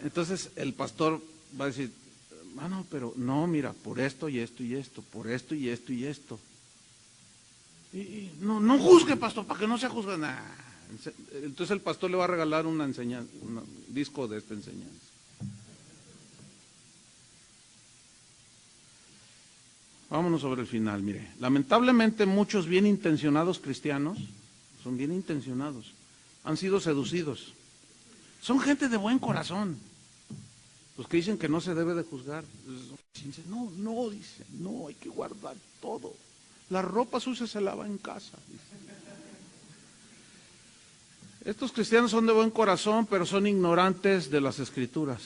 Entonces, el pastor va a decir, hermano, pero no, mira, por esto y esto y esto, por esto y esto y esto. Y no juzgue, pastor, para que no se juzgue nada. Entonces el pastor le va a regalar una enseñanza, un disco de esta enseñanza. Vámonos sobre el final, mire. Lamentablemente muchos bien intencionados cristianos, son bien intencionados, han sido seducidos. Son gente de buen corazón. Los que dicen que no se debe de juzgar. No, dicen, no, hay que guardar todo. La ropa sucia se lava en casa. Dicen. Estos cristianos son de buen corazón, pero son ignorantes de las Escrituras.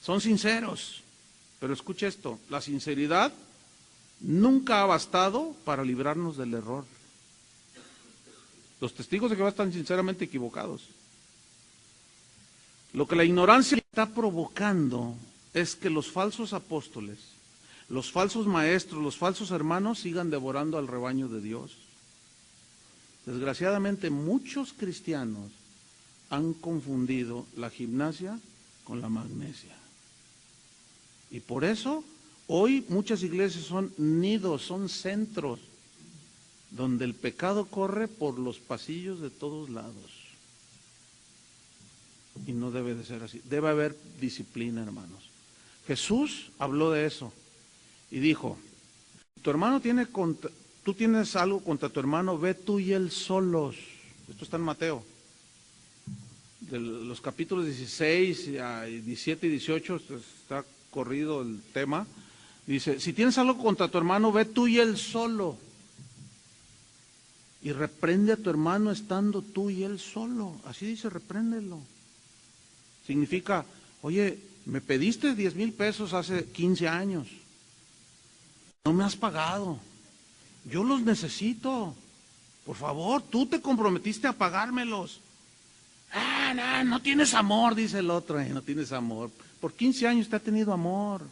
Son sinceros. Pero escuche esto, la sinceridad nunca ha bastado para librarnos del error. Los testigos de Jehová están sinceramente equivocados. Lo que la ignorancia está provocando es que los falsos apóstoles, los falsos maestros, los falsos hermanos sigan devorando al rebaño de Dios. Desgraciadamente muchos cristianos han confundido la gimnasia con la magnesia. Y por eso hoy muchas iglesias son nidos, son centros donde el pecado corre por los pasillos de todos lados. Y no debe de ser así. Debe haber disciplina, hermanos. Jesús habló de eso y dijo, tu hermano tú tienes algo contra tu hermano, ve tú y él solos. Esto está en Mateo. De los capítulos 16, 17 y 18 está corrido el tema. Dice, si tienes algo contra tu hermano, ve tú y él solo. Y reprende a tu hermano estando tú y él solo. Así dice, repréndelo. Significa, oye, me pediste 10,000 pesos hace 15 años. No me has pagado. Yo los necesito. Por favor, tú te comprometiste a pagármelos. No tienes amor, dice el otro. No tienes amor. Por 15 años te ha tenido amor.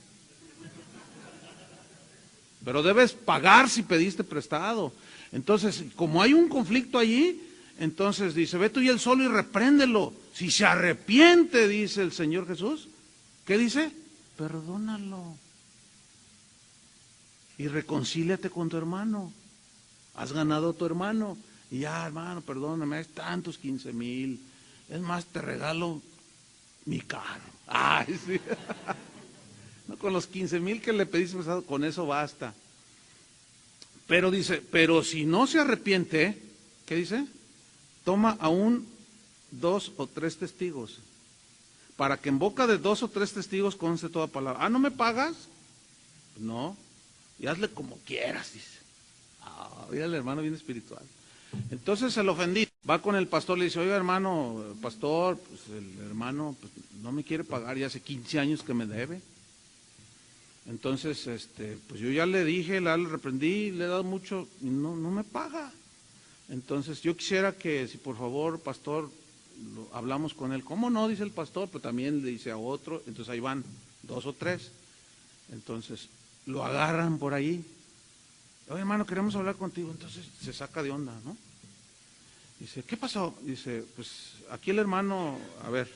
Pero debes pagar si pediste prestado. Entonces, como hay un conflicto allí, entonces dice, ve tú y él solo y repréndelo. Si se arrepiente, dice el Señor Jesús, ¿qué dice? Perdónalo. Y reconcíliate con tu hermano. Has ganado a tu hermano. Y ya, hermano, perdóname, es tantos 15,000. Es más, te regalo mi carro. Ay, sí. No, con los 15,000 que le pediste prestado, con eso basta. Pero dice, pero si no se arrepiente, ¿qué dice? Toma aún 2 o 3 testigos, para que en boca de 2 o 3 testigos conste toda palabra. ¿No me pagas? No, y hazle como quieras, dice. Mira el hermano bien espiritual. Entonces el ofendido va con el pastor, le dice, oiga hermano, pastor, pues el hermano pues, no me quiere pagar, ya hace 15 años que me debe. Entonces, pues yo ya le dije, le reprendí, le he dado mucho, y no me paga. Entonces yo quisiera que, si por favor, pastor, hablamos con él. ¿Cómo no? Dice el pastor, pero también le dice a otro. Entonces ahí van 2 o 3. Entonces lo agarran por ahí. Oye, hermano, queremos hablar contigo. Entonces se saca de onda, ¿no? Dice, ¿qué pasó? Dice, pues aquí el hermano, a ver,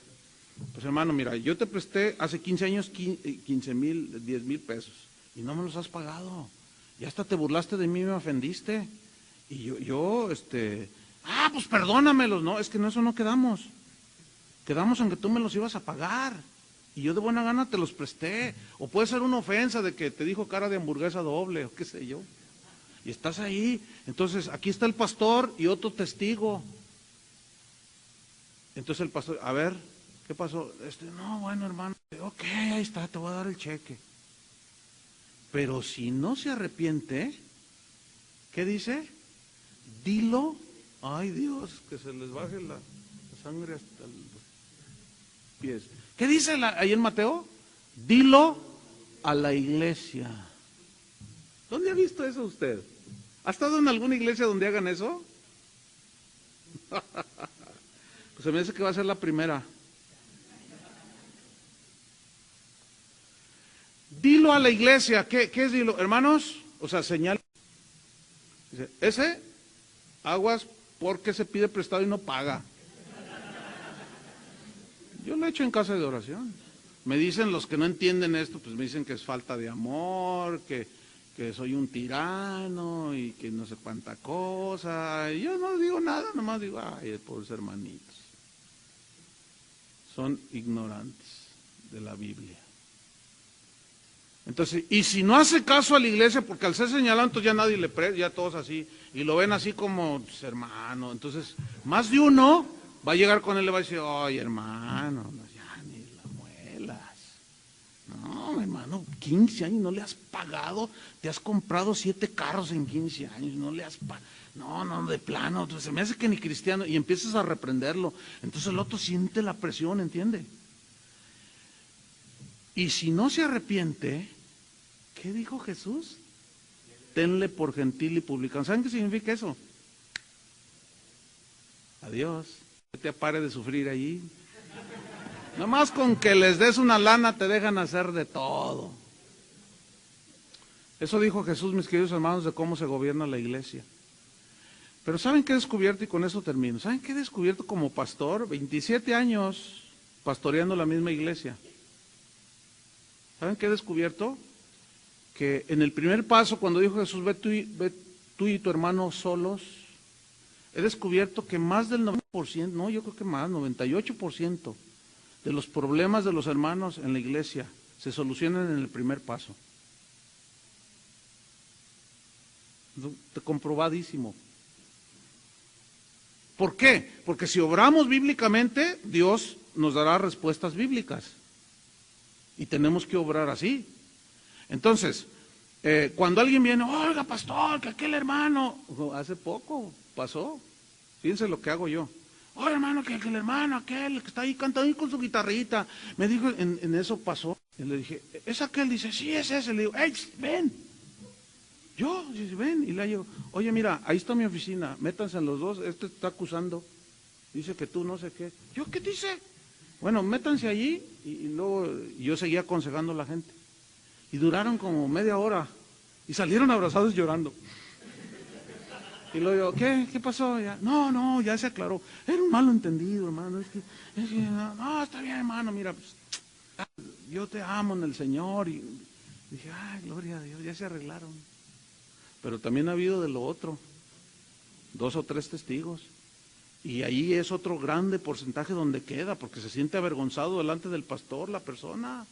pues hermano, mira, yo te presté hace 15 años 15,000, 10,000 pesos y no me los has pagado. Y hasta te burlaste de mí y me ofendiste. Y pues perdónamelos. No, es que en eso no quedamos. Quedamos en que tú me los ibas a pagar. Y yo de buena gana te los presté. O puede ser una ofensa de que te dijo cara de hamburguesa doble o qué sé yo. Y estás ahí. Entonces, aquí está el pastor y otro testigo. Entonces el pastor, a ver, ¿qué pasó? No, bueno, hermano, ok, ahí está, te voy a dar el cheque. Pero si no se arrepiente, ¿qué dice? Dilo, ay Dios, que se les baje la sangre hasta los pies. ¿Qué dice ahí en Mateo? Dilo a la iglesia. ¿Dónde ha visto eso usted? ¿Ha estado en alguna iglesia donde hagan eso? Pues se me dice que va a ser la primera. Dilo a la iglesia. ¿Qué es dilo? Hermanos, o sea, señal. Dice, ese, aguas porque se pide prestado y no paga. Yo lo he hecho en casa de oración. Me dicen los que no entienden esto, pues me dicen que es falta de amor, que soy un tirano y que no sé cuánta cosa. Y yo no digo nada, nomás digo, ay, pobres hermanitos. Son ignorantes de la Biblia. Entonces, y si no hace caso a la iglesia, porque al ser señalado, entonces ya nadie le presta, ya todos así, y lo ven así como pues, hermano. Entonces, más de uno va a llegar con él y le va a decir, ay, hermano, ya ni la muelas. No, hermano, 15 años no le has pagado, te has comprado 7 carros en 15 años, no le has pagado. No, de plano, entonces se me hace que ni cristiano, y empiezas a reprenderlo. Entonces el otro siente la presión, ¿entiende? Y si no se arrepiente, ¿qué dijo Jesús? Tenle por gentil y publicano. ¿Saben qué significa eso? Adiós. Que te pare de sufrir allí. Nomás con que les des una lana te dejan hacer de todo. Eso dijo Jesús, mis queridos hermanos, de cómo se gobierna la iglesia. Pero ¿saben qué he descubierto? Y con eso termino. ¿Saben qué he descubierto como pastor? 27 años pastoreando la misma iglesia. ¿Saben qué he descubierto? Que en el primer paso, cuando dijo Jesús, ve tú y tu hermano solos, he descubierto que más del 90%, no, yo creo que más, 98% de los problemas de los hermanos en la iglesia se solucionan en el primer paso. Comprobadísimo. ¿Por qué? Porque si obramos bíblicamente, Dios nos dará respuestas bíblicas. Y tenemos que obrar así. Entonces, cuando alguien viene, oiga, pastor, que aquel hermano, hace poco pasó, fíjense lo que hago yo. Oiga, hermano, que aquel hermano, aquel que está ahí cantando ahí con su guitarrita, me dijo, en eso pasó. Y le dije, ¿es aquel? Dice, sí, es ese. Le digo, ¡hey, ven! Yo, dice, ven. Y le digo, oye, mira, ahí está mi oficina, métanse en los dos, este está acusando, dice que tú no sé qué. ¿Yo qué dice? Bueno, métanse allí, y luego yo seguía aconsejando a la gente. Y duraron como media hora, y salieron abrazados llorando. Y luego yo, ¿qué pasó? Ya, no, ya se aclaró. Era un malo entendido, hermano. Es que, no, está bien, hermano, mira, pues, yo te amo en el Señor. Y dije, ay, gloria a Dios, ya se arreglaron. Pero también ha habido de lo otro, 2 o 3 testigos. Y ahí es otro grande porcentaje donde queda, porque se siente avergonzado delante del pastor, la persona,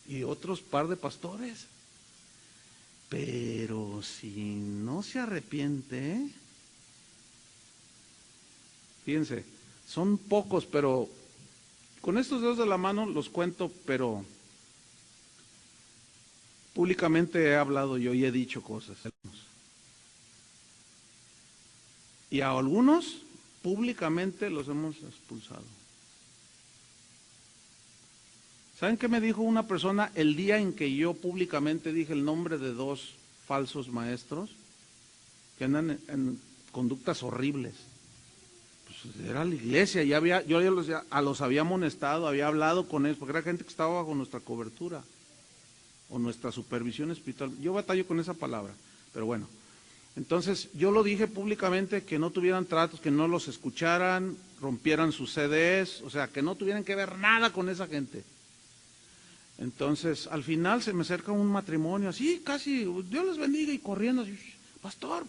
y otros par de pastores. Pero si no se arrepiente, fíjense, son pocos, pero con estos dedos de la mano los cuento, pero públicamente he hablado yo y he dicho cosas. Y a algunos públicamente los hemos expulsado. ¿Saben qué me dijo una persona el día en que yo públicamente dije el nombre de 2 falsos maestros que andan conductas horribles. Pues era la iglesia, yo los había amonestado, había hablado con ellos, porque era gente que estaba bajo nuestra cobertura o nuestra supervisión espiritual. Yo batallo con esa palabra, pero bueno. Entonces yo lo dije públicamente, que no tuvieran tratos, que no los escucharan, rompieran sus CDs, o sea, que no tuvieran que ver nada con esa gente. Entonces al final se me acerca un matrimonio, así casi, Dios les bendiga, y corriendo así, pastor,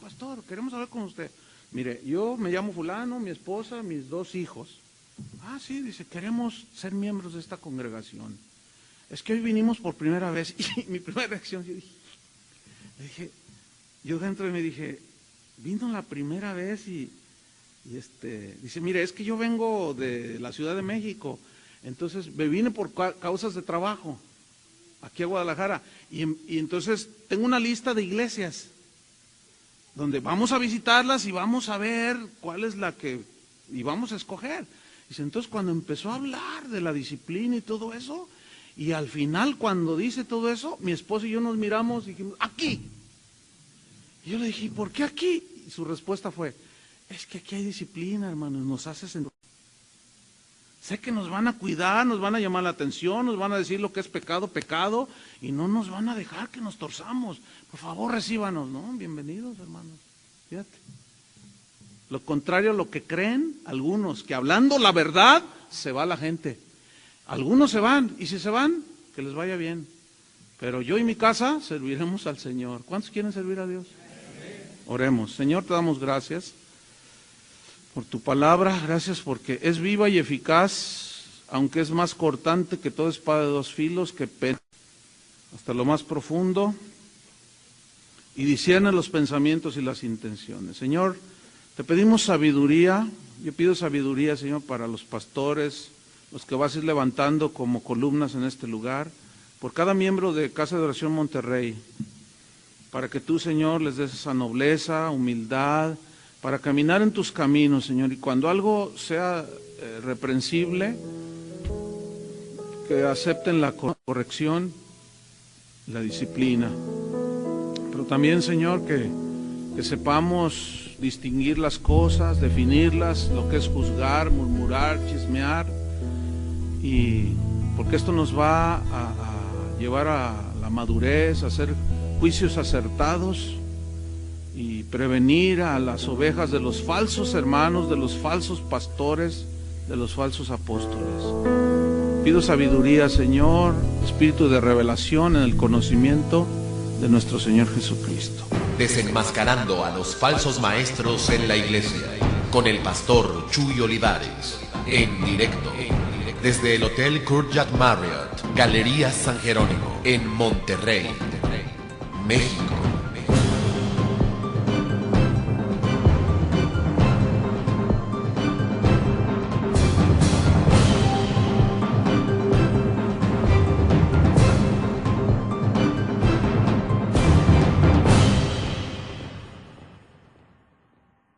queremos hablar con usted. Mire, yo me llamo fulano, mi esposa, mis 2 hijos. Ah, sí, dice, queremos ser miembros de esta congregación. Es que hoy vinimos por primera vez, y mi primera reacción, yo dentro de mí dije, vino la primera vez y dice, mire, es que yo vengo de la Ciudad de México, entonces me vine por causas de trabajo, aquí a Guadalajara, y entonces tengo una lista de iglesias, donde vamos a visitarlas y vamos a ver cuál es la que, y vamos a escoger. Dice, entonces cuando empezó a hablar de la disciplina y todo eso, y al final cuando dice todo eso, mi esposo y yo nos miramos y dijimos, aquí. Y yo le dije, ¿por qué aquí? Y su respuesta fue, es que aquí hay disciplina, hermanos, nos hace sentir. Sé que nos van a cuidar, nos van a llamar la atención, nos van a decir lo que es pecado, pecado, y no nos van a dejar que nos torzamos. Por favor, recíbanos, ¿no? Bienvenidos, hermanos. Fíjate. Lo contrario a lo que creen algunos, que hablando la verdad, se va la gente. Algunos se van, y si se van, que les vaya bien. Pero yo y mi casa serviremos al Señor. ¿Cuántos quieren servir a Dios? Oremos. Señor, te damos gracias por tu palabra, gracias porque es viva y eficaz, aunque es más cortante que toda espada de 2 filos, que penetra hasta lo más profundo y discierne los pensamientos y las intenciones. Señor, te pedimos sabiduría, yo pido sabiduría, Señor, para los pastores, los que vas a ir levantando como columnas en este lugar, por cada miembro de Casa de Oración Monterrey, para que tú, Señor, les des esa nobleza, humildad, para caminar en tus caminos, Señor, y cuando algo sea reprensible, que acepten la corrección, la disciplina, pero también, Señor, que sepamos distinguir las cosas, definirlas, lo que es juzgar, murmurar, chismear, y porque esto nos va a llevar a la madurez, a hacer juicios acertados y prevenir a las ovejas de los falsos hermanos, de los falsos pastores, de los falsos apóstoles. Pido sabiduría, Señor, espíritu de revelación en el conocimiento de nuestro Señor Jesucristo. Desenmascarando a los falsos maestros en la iglesia, con el pastor Chuy Olivares, en directo, desde el Hotel Courtyard Marriott, Galería San Jerónimo, en Monterrey, México.